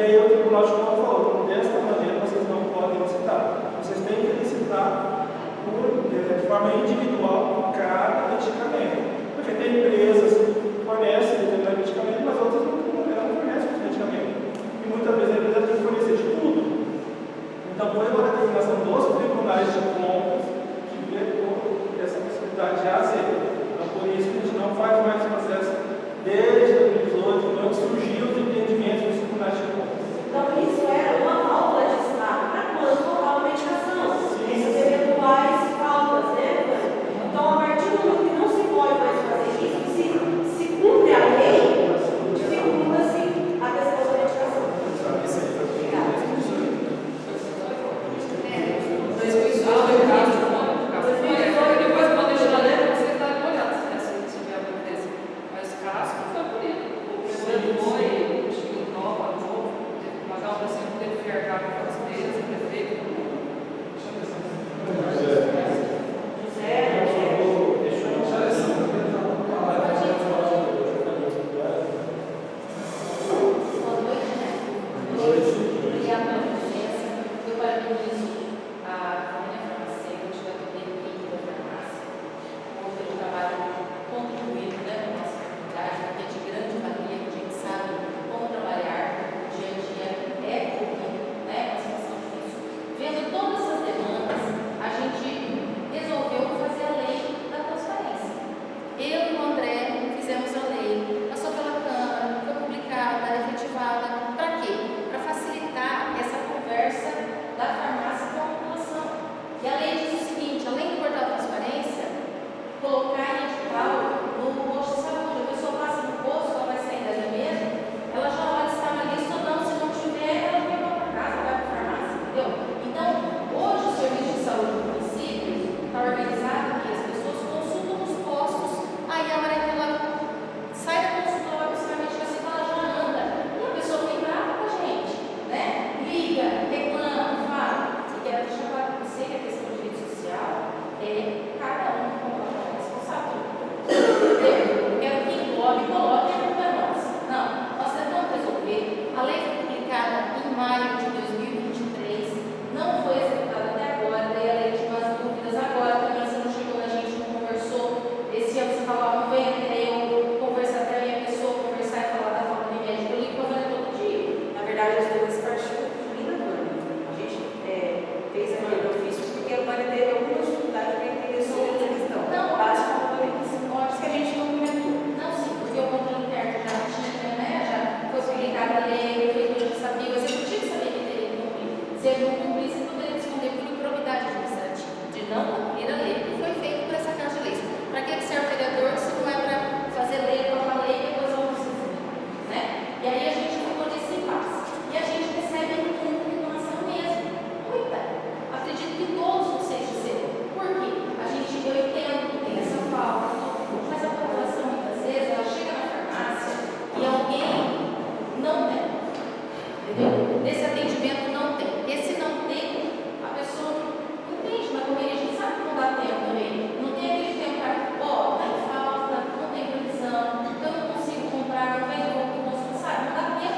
E aí o Tribunal de Contas falou, desta maneira vocês não podem licitar. Vocês têm que licitar de forma individual cada medicamento. Porque tem empresas que fornecem determinado medicamento, mas outras não fornecem esse medicamento. E muitas vezes a empresa tem que fornecer de tudo. Então foi uma determinação dos tribunais de contas que vetou essa possibilidade de A a Z. Então por isso que a gente não faz mais processo desde 2018, quando surgiu os entendimentos dos tribunais de contas. Então, isso era uma válvula de escape para quando faltar uma medicação. Essas eventuais faltas, né? Então, a partir do momento que não se pode mais fazer isso, se cumpre a lei, dificulta-se a questão da medicação. Depois pode deixar a lei para vocês darem uma olhada se tiver alguma coisa. Mas o caso foi por ele. O primeiro foi, acho que o Nova, teve que pagar um presente, teve que arcar com as despesas, o prefeito. Vendo todas essas demandas, a gente resolveu fazer a lei da transparência. Eu e o André fizemos a lei, passou pela Câmara, foi publicada, efetivada. Para quê? Para facilitar essa conversa da farmácia com a população. E a lei diz o seguinte: além do portal da transparência, colocar em edital no posto de saúde. A pessoa passa no posto, ela vai sair dali mesmo, ela já olha se está na lista ou não. Se não tiver, ela vai para casa, vai para a farmácia, entendeu? Então, hoje o serviço de saúde do município está organizado que as pessoas consultam nos postos, aí a hora que ela sai da consultório, sai da medicação, ela já anda. E a pessoa vem brava com a gente, né? Liga, reclama, fala. E quero deixar claro para você que a questão de rede social é cada um como é responsável. Eu quero que englobe e coloque a culpa é nossa. Não, nós tentamos resolver. A lei foi publicada em maio de 2023, não foi executada até agora, daí a lei tinha umas dúvidas agora, também você não chegou na gente, não conversou. Esse ano você falou, não vem até eu conversar, até a minha pessoa conversar e falar da falta de médico. Eu ligo para a todo dia. Na verdade, as duas partiu de mim da Vânia. A gente fez aquele ofício porque a Vânia teve alguma dificuldade para entender sobre essa questão. Não, básico componentes que a gente não comentou. não, sim, porque o controle interno já tinha, né? Já foi publicada a lei, o prefeitura já sabia, o executivo sabia que teria que cumprir. Se ele não cumprisse, ele poderia responder por improbidade administrativa, de não cumprir a lei que foi feita por essa Casa de Leis. Para que serve o vereador se não é para fazer lei, para lei e depois vamos fazer, né? E aí a gente ficou nesse impasse. E a gente recebe muita reclamação mesmo, muita. Acredito que todos vocês receberam. Por quê? Eu entendo que tem essa falta, mas a população muitas vezes ela chega na farmácia e alguém não tem, entendeu? Nesse atendimento não tem. Esse não tem, a pessoa não entende, mas como a gente sabe que não dá tempo também. Não tem aquele tempo para, ó, tem falta, não tem previsão, eu não consigo comprar, não vem o consumo, sabe? Não dá tempo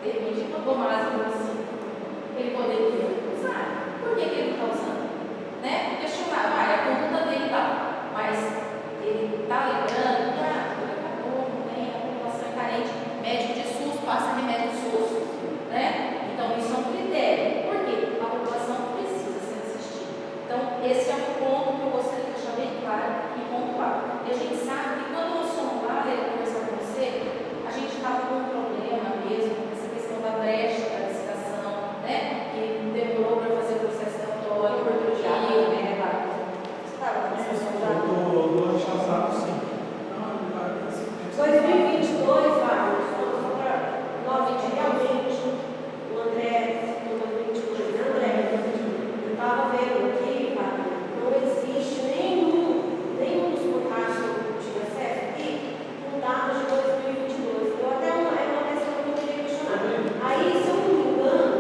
De repente, botou mais assim. Ele poderia usar. Por que ele está usando? Né? Questionar, a conduta dele tá. Mas ele está lembrando que acabou, não tem, a população é carente, médico de SUS passa remédio SUS. Né? Então, isso é um critério. Por quê? A população precisa ser assistida. Então, esse é um ponto que eu gostaria de deixar bem claro e pontuar. E a gente sabe que quando nós fomos lá conversar com você, a gente estava com um problema mesmo, essa questão da brecha da licitação, né? Que demorou para fazer o processo estatório, por dia, né? Você estava com essa questão já? Do ano passado, sim. 2022, Wagner, realmente, o André, em 2022, André, eu estava vendo aqui, Wagner, não existe nenhum dos contratos que eu tive acesso aqui com dados de 2022. Eu até é uma questão que eu queria questionar. Aí, se eu não me engano,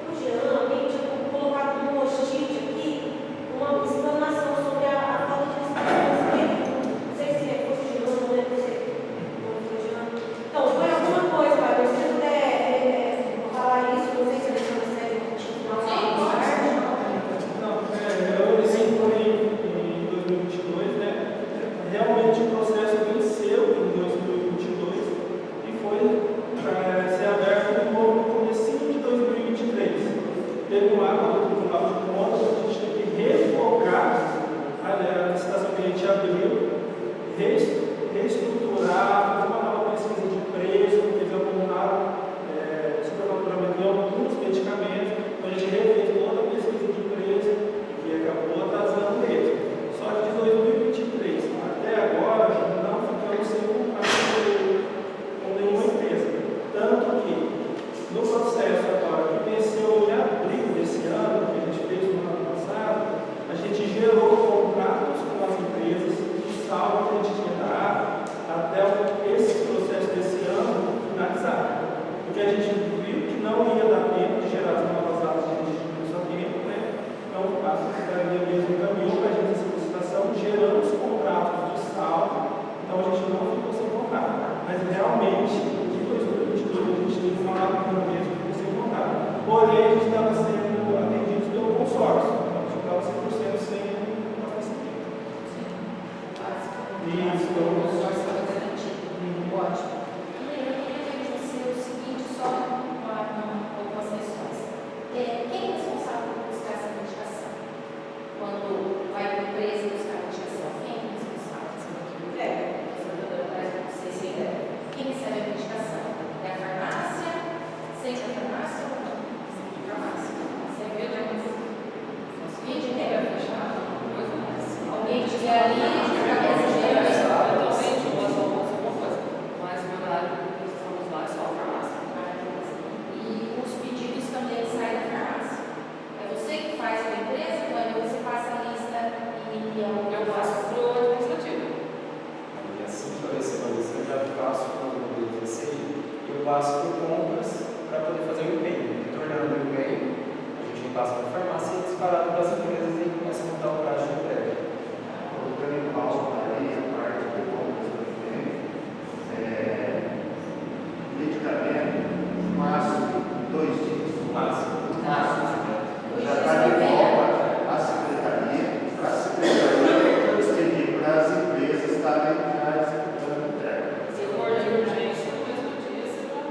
o Jean, alguém tinha colocado no post-it aqui uma explanação sobre a falta de licitações dele. Não sei se fosse o Jean, não lembro se foi o Jean. Então, foi alguma coisa, Wagner, se você puder falar isso, não sei se é deixando a série no final da tarde. Não, sim, foi em 2022, né? Realmente o processo venceu em 2022 e foi ser aberto de novo no comecinho de 2023. Teve um ato do Tribunal de Contas, a gente teve que revogar a licitação que a gente abriu, reestruturar, fazer uma nova pesquisa de preço, fez algum superfaturamento de alguns medicamentos, então a gente refez toda a pesquisa de preço e acabou atrasando mesmo. Só que de 2023 até agora não ficamos sem contrato com nenhuma empresa. Tanto que no processo agora que venceu em abril desse ano, que a gente fez no ano passado, a gente gerou contratos com as empresas de saldo que a gente tinha dado até esse processo desse ano finalizar. Porque a gente viu que não ia dar tempo de gerar as novas datas de registro, né? Então, a Secretaria mesmo encaminhou para a gente essa licitação, gerando os contratos de saldo, então a gente não ficou sem contrato. Mas realmente, de 2022, a gente teve uma lacuna mesmo, ficou sem contrato. Porém, a gente estava sendo atendido pelo consórcio, então a gente estava 100% sem abastecimento. Isso, pelo consórcio. Ótimo. E aí, eu queria ver de você o seguinte, só algumas questões. Quem é responsável por buscar essa medicação? Quando vai para a empresa buscar a medicação, quem é responsável? Quem recebe a medicação? É a farmácia? Sempre a farmácia ou não? Sempre a farmácia. Sempre a farmácia. Vídeo regra fechado? Alguém tiver ali, eu faço para o administrativo. E assim que eu recebo a lista, eu já faço com o modelo eu passo por compras para poder fazer o empenho. Retornando o empenho, a gente passa para a farmácia e disparado para as empresas e começa a montar o prazo de entrega. Colocando em pauta aí a parte de compras do empenho, medicamento, máximo 2 dias. Máximo. Já está de volta à secretaria, para a secretaria pedir para as empresas estarem executando entrega. Se for de urgência, no mesmo dia, você vai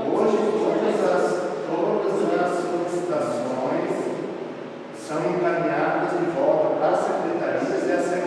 Hoje, todas as solicitações são encaminhadas de volta para as secretarias e a secretaria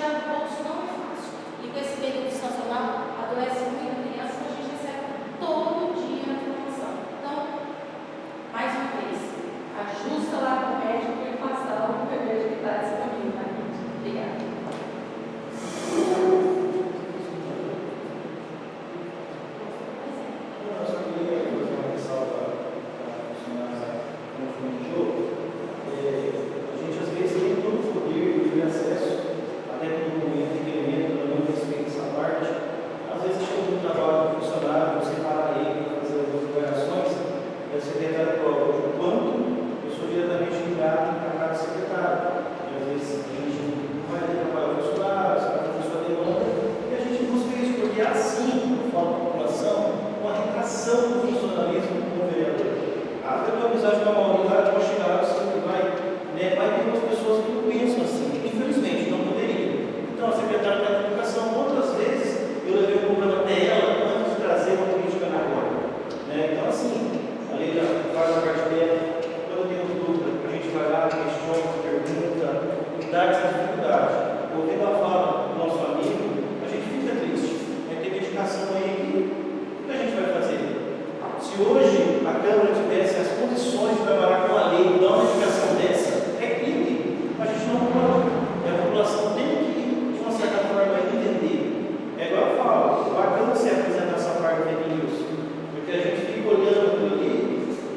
tirar do bolso não é fácil. E com esse período estacional, adoece muita criança, então a gente recebe todo dia a informação. Então, mais uma vez, ajusta lá com o médico e passa lá com o remédio que está disponível na gente. Obrigada. Eu só queria fazer uma ressalva para funcionar como fundo de jogo. A gente às vezes tem todo o poder de acesso, até no momento que ele entra, não respeita essa parte. Às vezes chega um trabalho do funcionário, você para ele para fazer as operações, e a secretária coloca o quanto eu sou diretamente ligado a cada secretário. E às vezes a gente não vai ter trabalho funcionário, você vai fazer sua demanda, e a gente busca isso, porque assim, eu falo para a população, uma retração do funcionalismo com o vereador. A tua amizade com a Maurício vai chegar, você vai ter umas pessoas que não pensam assim. Infelizmente, não poderia. Então, a secretária da Educação, quantas vezes eu levei um problema até ela antes de trazer uma política na agora. Então, assim, a lei já faz a parte dela. Quando eu tenho dúvida, a gente vai lá, questiona, pergunta, dá essa dificuldade. Ouvindo a fala do nosso amigo, a gente fica triste. Tem medicação aí que a gente vai fazer. Se hoje a Câmara tivesse as condições de trabalhar com a lei, dar uma medicação dessa, é crime. A gente não pode. E a população tem que, de uma certa forma, entender. É igual eu falo, bacana você apresentar essa parte de news, porque a gente fica olhando aquilo ali,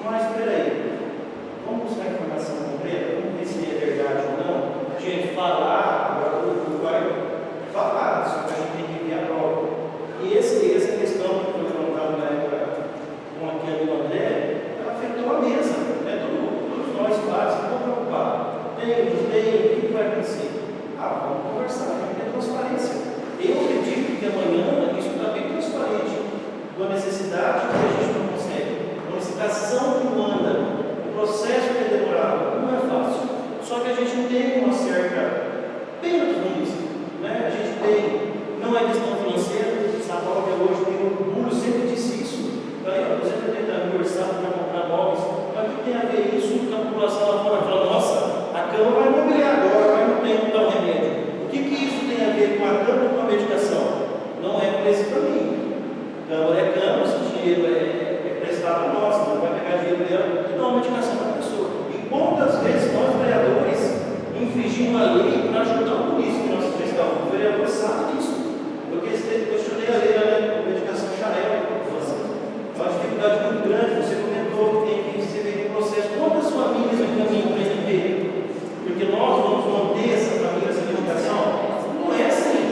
mas espera aí, vamos buscar informação completa, vamos ver se é verdade ou não. A gente fala, agora o grupo vai falar, só que a gente tem que ver a prova. E essa questão que foi levantada na época com a Kelly e o André, ela afetou a mesa. Todos nós, pais, estamos preocupados. Tem, o que vai acontecer? Vamos conversar, a gente tem transparência. Eu acredito que amanhã isso está bem transparente. Da necessidade que a gente não consegue, uma licitação que manda, o processo que é demorado, não é fácil. Só que a gente tem uma certa pena dos municípios. A gente tem, não é questão financeira. São Paulo até hoje tem orgulho, sempre disse isso. Ganha 280 mil orçado para comprar móveis. Mas o que tem a ver isso com a população lá fora? Fala, nossa, a Câmara vai mobiliar agora, mas não tem como dar um remédio. O que isso tem a ver com a Câmara e com a medicação? Não é por esse caminho. Câmara é Câmara, esse dinheiro é prestado a nós, não vai pegar dinheiro dela e dar uma medicação para a pessoa. E quantas vezes nós, vereadores, infringimos a lei para ajudar o polícia que nós prestamos? O vereador sabe disso. Porque eu estudei a lei da medicação Xarel, é uma dificuldade muito grande. Você comentou que tem que ser feito um processo. Quantas famílias encaminham para ele ver? Porque nós vamos manter essa família sem medicação? Não é assim.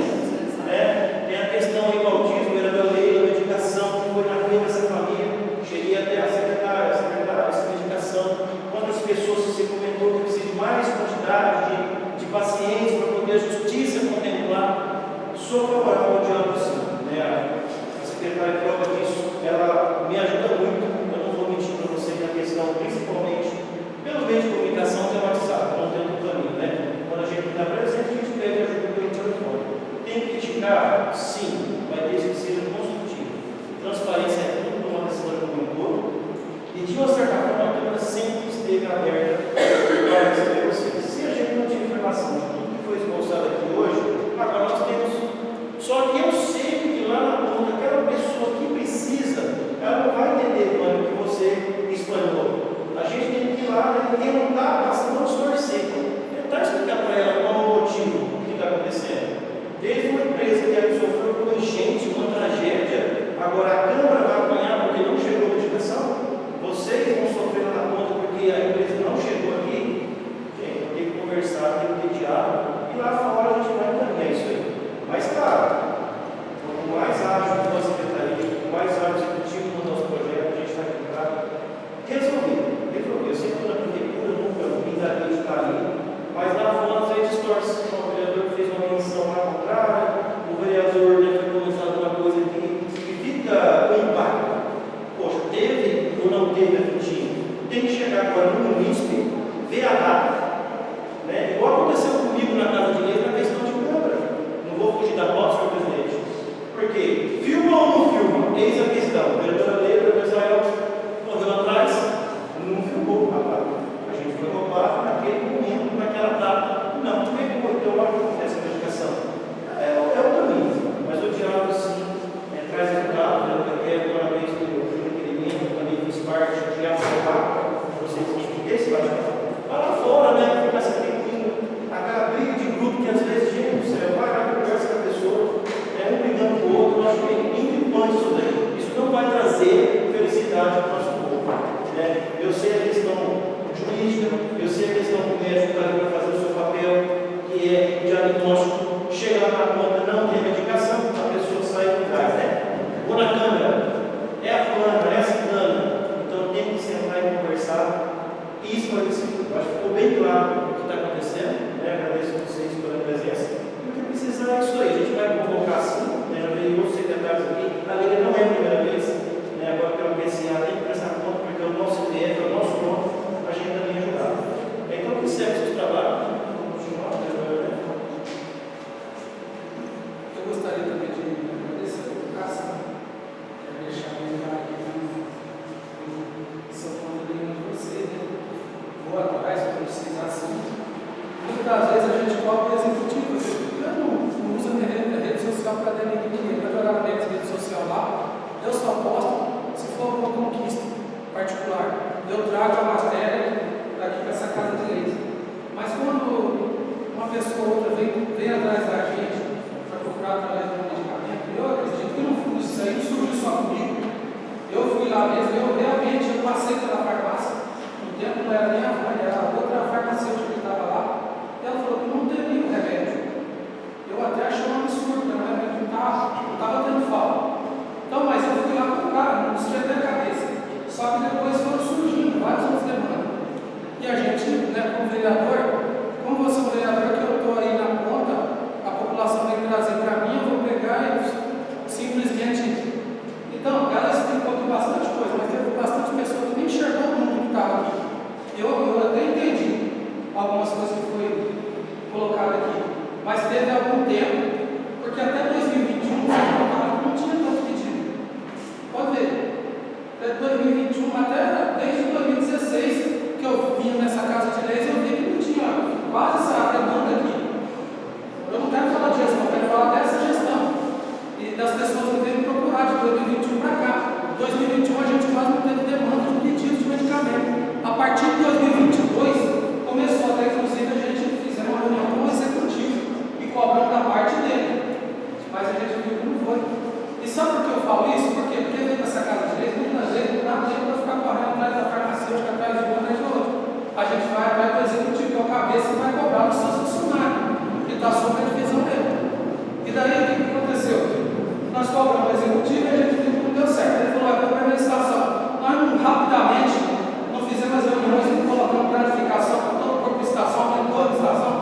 Tem a questão aí do autismo, era da lei da medicação, que foi na frente dessa família. Cheguei até a secretária, essa medicação. Quantas pessoas você comentou que precisa de mais quantidade de pacientes para poder a justiça contemplar? Sou favorável ao diálogo, sim. A secretária prova disso, ela me ajuda muito. Eu não vou mentir para você na questão, principalmente pelo meio de comunicação que é o WhatsApp, não tem outro caminho, Quando a gente está presente, a gente pede ajuda pelo telefone. Tem que criticar? Sim, mas desde que seja construtivo. Transparência é tudo numa decisão como um todo. E de uma certa forma, a Câmara sempre esteve aberta para receber vocês. Se a gente não tinha informação de tudo que foi esboçado aqui hoje, agora nós temos. Só que eu sei que lá na ponta, aquela pessoa que precisa, ela não vai entender o que você explanou. A gente tem que ir lá e tentar bastante distorcer. Tentar explicar para ela qual é o motivo do que está acontecendo. Desde uma empresa que sofreu com enchente, uma tragédia, agora a Câmara vai apanhar porque não chegou a medicação. Vocês vão sofrer lá na ponta porque a empresa não chegou aqui. Gente, tem que conversar, tem que ter diálogo. E lá fora a gente vai encaminhar isso aí. Mas, claro, quanto mais ágil a nossa secretaria, quanto mais ágil o executivo do nosso projeto, a gente está aqui para resolver. Eu sempre estou na prefeitura, nunca vim da gente estar ali, mas lá fora às vezes distorce. O vereador fez uma menção lá contrária, o vereador foi começar uma coisa aqui e fica com impacto. Poxa, teve ou não teve a fitinha? Tem que chegar agora no munícipe, ver a data. Igual aconteceu comigo na Casa de Leis na questão de Câmara. Não vou fugir da pauta, senhor presidente. Porque filma ou não filma? Eis a questão. O vereador Leira, o Israel correu atrás, não filmou. A gente foi roubado naquele momento, naquela data. Não pegou. Então, olha o que acontece na educação. o que está acontecendo, né? Agradeço a vocês pela presença. E o que precisar é isso aí. A gente vai convocar sim, né? Já veio outros secretários aqui. A lei não é a primeira vez, né? Agora pelo PCA tem que prestar conta, porque é o nosso IDF, é o nosso nome, a gente também ajudar. Então, que serve seus trabalhos? Eu gostaria também de agradecer a educação, deixar bem claro aqui sou contra nenhum de vocês, né? Vou atrás, quando precisar assim. Muitas das vezes a gente cobra executivo, eu não uso a rede social para denegrir ninguém, para jogar na minha rede social lá, eu só posto se for uma conquista particular. Eu trago a matéria aqui para essa casa de leis. Mas quando uma pessoa ou outra vem atrás da gente para procurar através do medicamento, eu acredito que não foi isso aí, não surgiu só comigo. Eu fui lá mesmo, eu passei pela farmácia, no tempo não era nem a mãe, era a outra farmacêutica que estava lá, e ela falou que não teria o remédio. Eu até achei um absurdo, né? O remédio não estava tendo falta. Então, mas eu fui lá comprar, não esquentei a cabeça. Só que depois foram surgindo várias outras demandas. E a gente, né, como vereador, como você é um vereador que eu estou aí na ponta, a população vem trazer para mim, eu vou pegar e simplesmente. Então, ela explicou aqui bastante coisa, mas teve bastante pessoas que nem enxergou o mundo que estava aqui. Eu até entendi algumas coisas que foi colocado aqui, mas teve algum tempo, porque até 2021 não tinha tanto pedido. Pode ver, até 2021, até desde 2016 que eu vinha nessa casa de leis, eu vi que não tinha quase essa demanda aqui. Eu não quero falar de gestão, eu quero falar dessa gestão e das pessoas que vêm me procurar de 2021 para cá. 2021 a gente quase não teve demanda de pedidos de medicamento. A partir de 2022 começou até, inclusive, a gente fizemos uma reunião com o executivo e cobrando da parte dele. Mas a gente viu que não foi. E sabe por que eu falo isso? Por quê? Porque vem para essa casa de leis, muitas vezes não dá tempo para ficar correndo atrás da farmacêutica, atrás de um, atrás do outro. A gente vai atrás do executivo, que é o cabeça, e vai cobrar dos seus funcionários, que está sob a divisão dele. E daí o que aconteceu? Nós cobramos o executivo e a gente viu que não deu certo. Ele falou: é problema da estação. Nós rapidamente não fizemos as reuniões e colocamos gratificação para todo o corpo de estação, para toda a estação.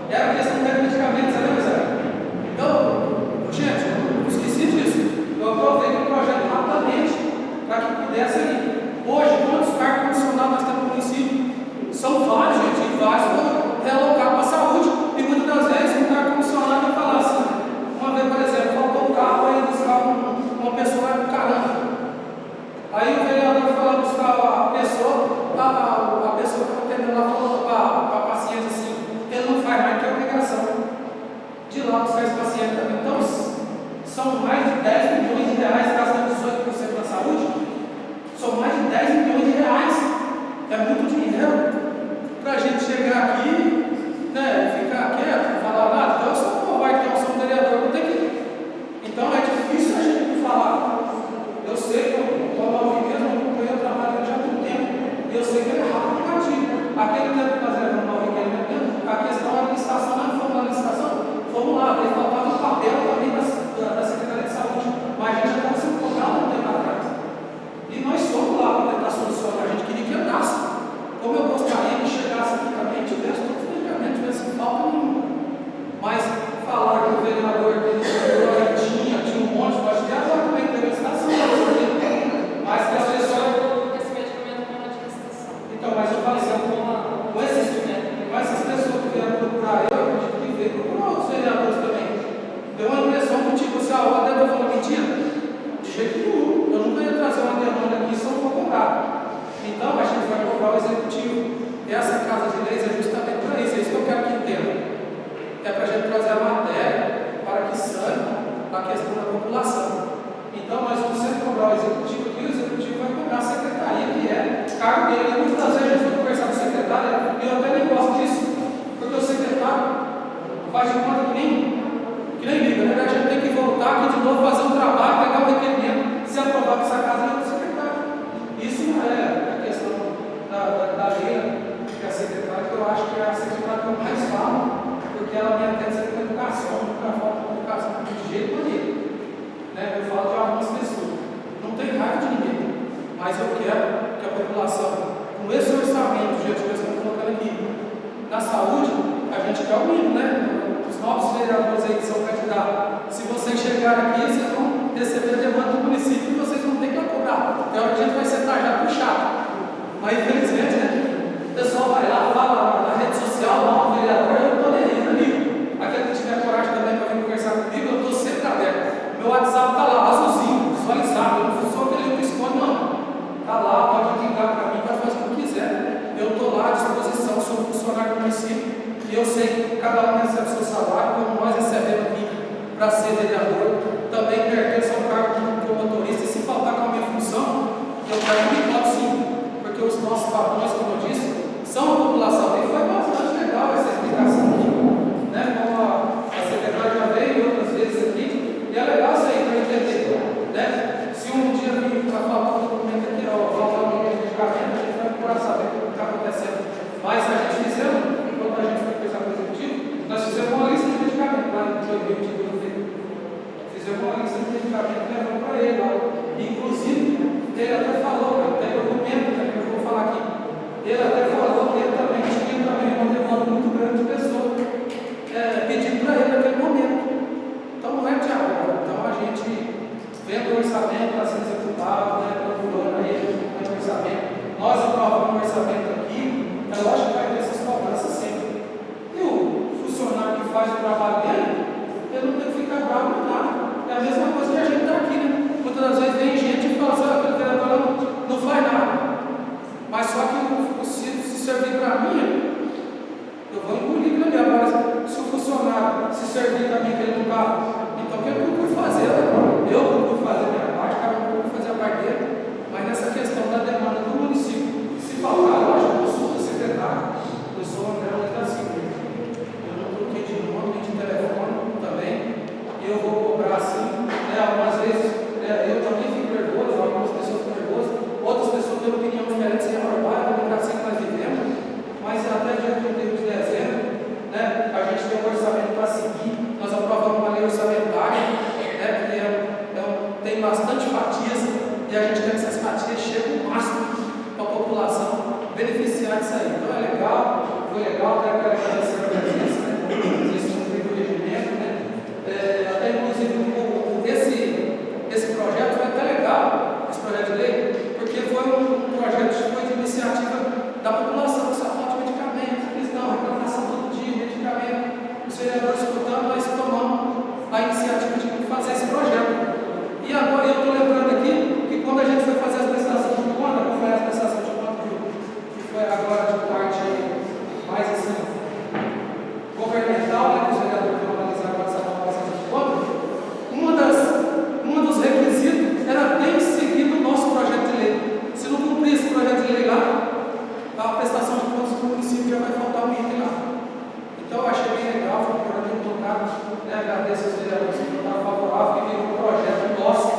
Era questão de medicamentos, né, Zé? Então, gente, eu não esqueci disso. Eu aprovei o projeto rapidamente para que pudesse ir. Hoje, quantos ar-condicionados nós temos no município? São vários, gente, e vários foram realocados para a saúde. E muitas das vezes, um ar-condicionado vai falar assim. Uma vez, por exemplo, faltou um carro para ir buscar uma pessoa lá do caramba. Aí o vereador foi lá buscar a pessoa que estava atendendo lá falou para a paciente assim: ele não faz mais que a obrigação de ir lá buscar esse paciente também. Então, são mais de 10 milhões de reais gastando 18% na saúde. São mais de 10 milhões de reais. É muito dinheiro para a gente chegar aqui, né, ficar quieto, não falar nada. Então, eu sou um covarde, então eu sou um vereador, não tem que ir. Então, é difícil a gente falar. Eu sei que o Alvin mesmo acompanhou o trabalho já há muito tempo. E eu sei que ele é rápido e gatilho. Aquele tempo que nós levamos o Alvin mesmo, a questão da licitação, nós não fomos na licitação, fomos lá, ele faltava um papel também da Secretaria de Saúde, mas a gente já estava sendo cobrado um tempo atrás. E nós fomos lá para tentar solucionar, a gente queria que andasse. Como eu gostaria que chegasse aqui também e tivesse todos os é o mínimo, né? Os novos vereadores aí que são candidatos, se vocês chegarem aqui, vocês vão receber a demanda do município e vocês vão ter que cobrar. Tem hora que a gente vai ser taxado por chato. Mas infelizmente, né? O pessoal vai lá, fala na rede social, lá o vereador, eu estou nem aí, amigo. Aquele que tiver coragem também para vir conversar comigo, eu estou sempre aberto. Meu WhatsApp está lá, azulzinho, visualizado. Eu não sou aquele que esconde, não. Está lá, pode ligar para mim, pode fazer o que quiser. Eu estou lá à disposição, sou funcionário do município. E eu sei que cada um recebe seu salário, como nós recebemos aqui para ser vereador. Também pertence ao cargo de motorista. E se faltar com a minha função, eu quero me boto sim. Porque os nossos patrões, como eu disse, são a população. E foi bastante legal essa explicação aqui, né? Como a secretária já veio outras vezes aqui, e é legal isso aí para entender, né? Se um dia vir para falar um documento aqui, faltar um medicamento, a gente vai procurar saber o que está acontecendo. Mas a gente fizemos, enquanto a gente fez a coisa executiva, nós fizemos uma lista de medicamentos lá em 2022. Fizemos uma lista de medicamentos e levamos para ele lá. Inclusive, ele até falou, tem documento, né, que eu vou falar aqui. Ele até falou que ele também tinha uma demanda muito grande de pessoas pedindo para ele naquele momento. Então não é de agora. Então a gente vendo o orçamento está sendo executado, né, procurando aí o orçamento. Nós aprovamos o orçamento aqui, é lógico que vai ter essas cobranças sempre. E o funcionário que faz o trabalho dele, ele não tem que ficar bravo com nada. É a mesma coisa que a gente está aqui, né? Muitas das vezes vem gente e fala assim, aquele vereador não faz nada. Mas só que se servir para mim, eu vou engolir para ele. Agora, se o funcionário se servir para mim que ele não está, então o que eu procuro fazer? Eu procuro fazer a minha parte, cada um procura fazer a parte dele. Mas nessa questão da demanda do município, se faltar, eu acho que eu sou o secretário, eu sou o André da Silva. Eu não troquei de nome, nem de telefone também. Eu vou cobrar assim, né? Algumas vezes eu também fico nervoso, algumas pessoas ficam nervosas, outras pessoas têm opinião diferente, sem aprovar a democracia que nós vivemos, mas até dia 31 de dezembro, né? A gente tem um orçamento para seguir, nós aprovamos uma lei orçamentária, né? Que tem bastante fatias, e a gente quer que essas fatias cheguem ao máximo para a população beneficiar disso aí. Então é legal, foi legal, quero agradecer a presença, né? Vocês estão no regimento, né? Até inclusive esse projeto foi até legal, esse projeto de lei, porque foi um projeto que foi de iniciativa da população, que só falta medicamentos, eles dão reclamação todo dia, medicamento. Os vereadores escutando, nós tomamos a iniciativa de fazer esse projeto. E agora eu estou lembrando aqui que quando a gente foi fazer as prestações de conta, como foi a prestação de conta que foi agora de parte mais assim, governamental, né, que os vereadores vão analisar agora essa nova prestação de conta, um dos requisitos era ter seguido o nosso projeto de lei. Se não cumprir esse projeto de lei lá, a prestação de contas do município já vai faltar um item lá. Então eu achei bem legal, foi um projeto bem colocado, né? Agradeço aos vereadores que votaram favorável, que virou um projeto nosso,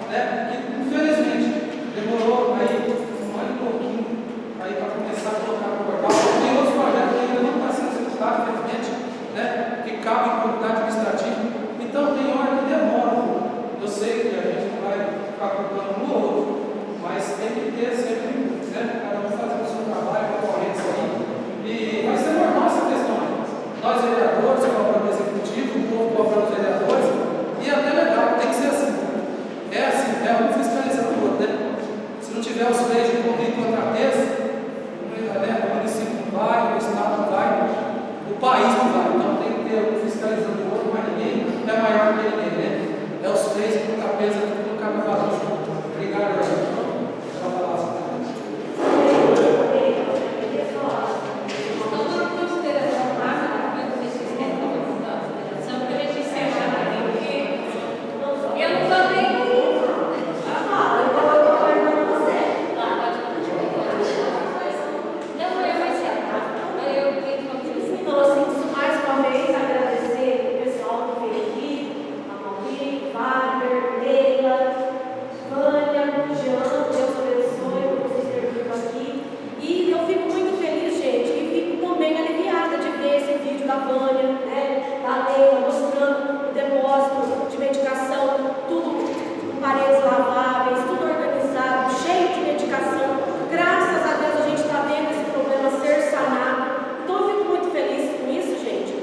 né? Que infelizmente demorou aí um ano e pouquinho aí para começar a colocar no portal. Tem outros projetos que ainda não estão sendo executados, infelizmente, né? Que cabem em comunidade administrativa. Então tem hora que demora. Eu sei que a gente não vai ficar culpando um ou outro, mas tem que ter sempre, né? Cada um fazendo o seu trabalho, concorrência aí. E vai ser normal essa questão. Nós vereadores, cobramos o executivo, o povo cobra os vereadores, e até legal, tem que ser assim. É assim, é um fiscalizando o outro, né? Se não tiver os freios de cumprir contrapeso, né? O município não vai, o estado não vai, o país não vai. Então tem que ter um fiscalizando o outro, mas ninguém é maior que ninguém, né? É os freios de contrapeso aqui no cabo da balança. Obrigado, Então, assim, mais uma vez, agradecer o pessoal que veio aqui, a Mauri, Wagner, Leila, Vânia, Jean, Deus abençoe por vocês terem vindo aqui. E eu fico muito feliz, gente, e fico também aliviada de ver esse vídeo da Vânia, né, da Leila, mostrando o depósito de medicação, tudo com paredes laváveis, tudo organizado, cheio de medicação. Graças a Deus a gente está vendo esse problema ser sanado. Então eu fico muito feliz com isso, gente.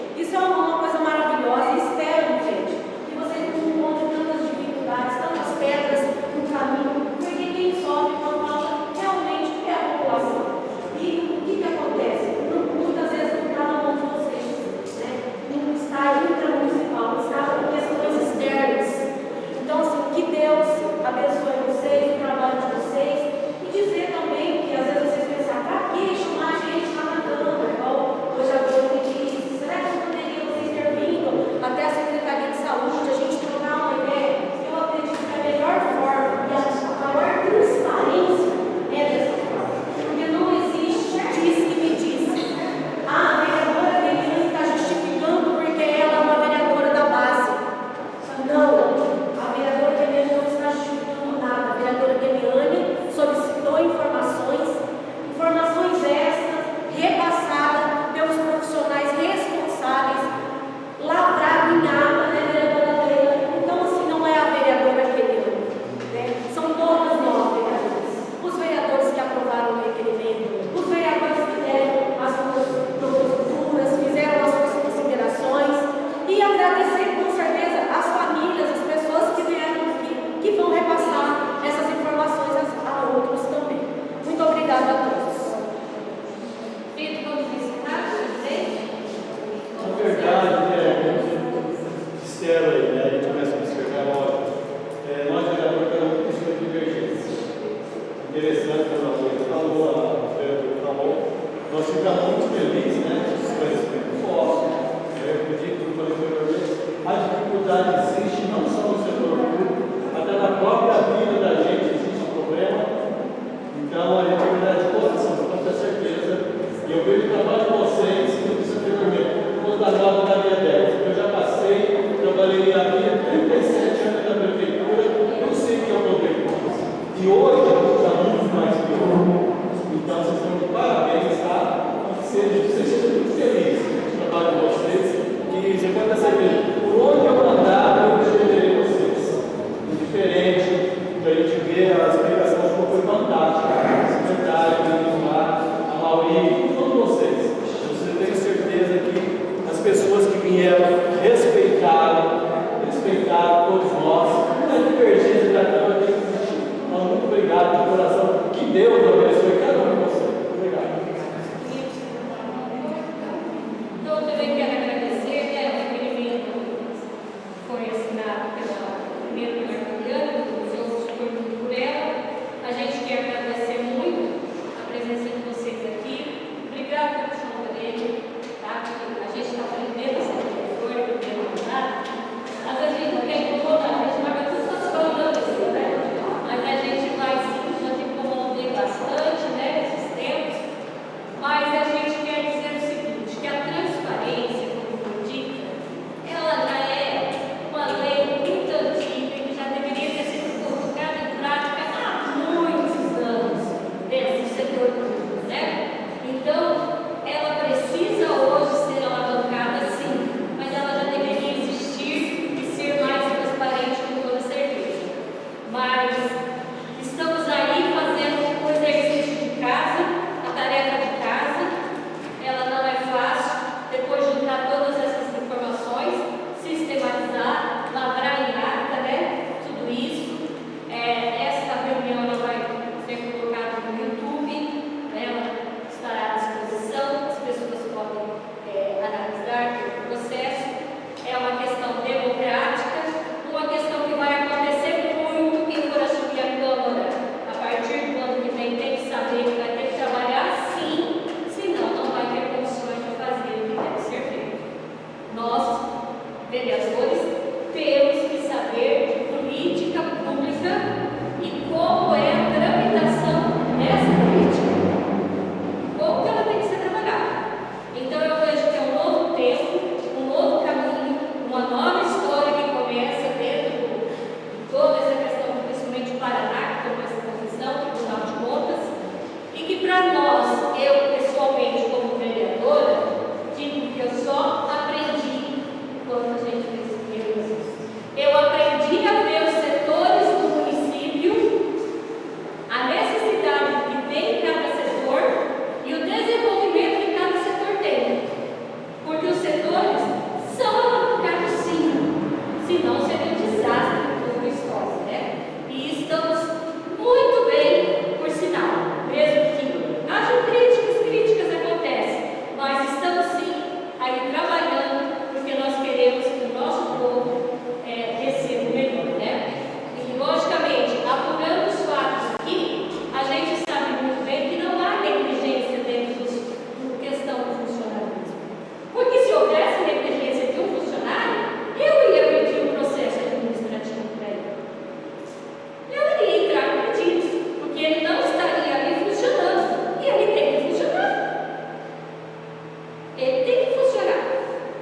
ele tem que funcionar,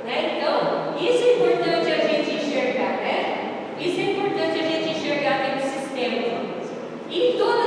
né? Então, isso é importante a gente enxergar, né? Isso é importante a gente enxergar dentro do sistema. E toda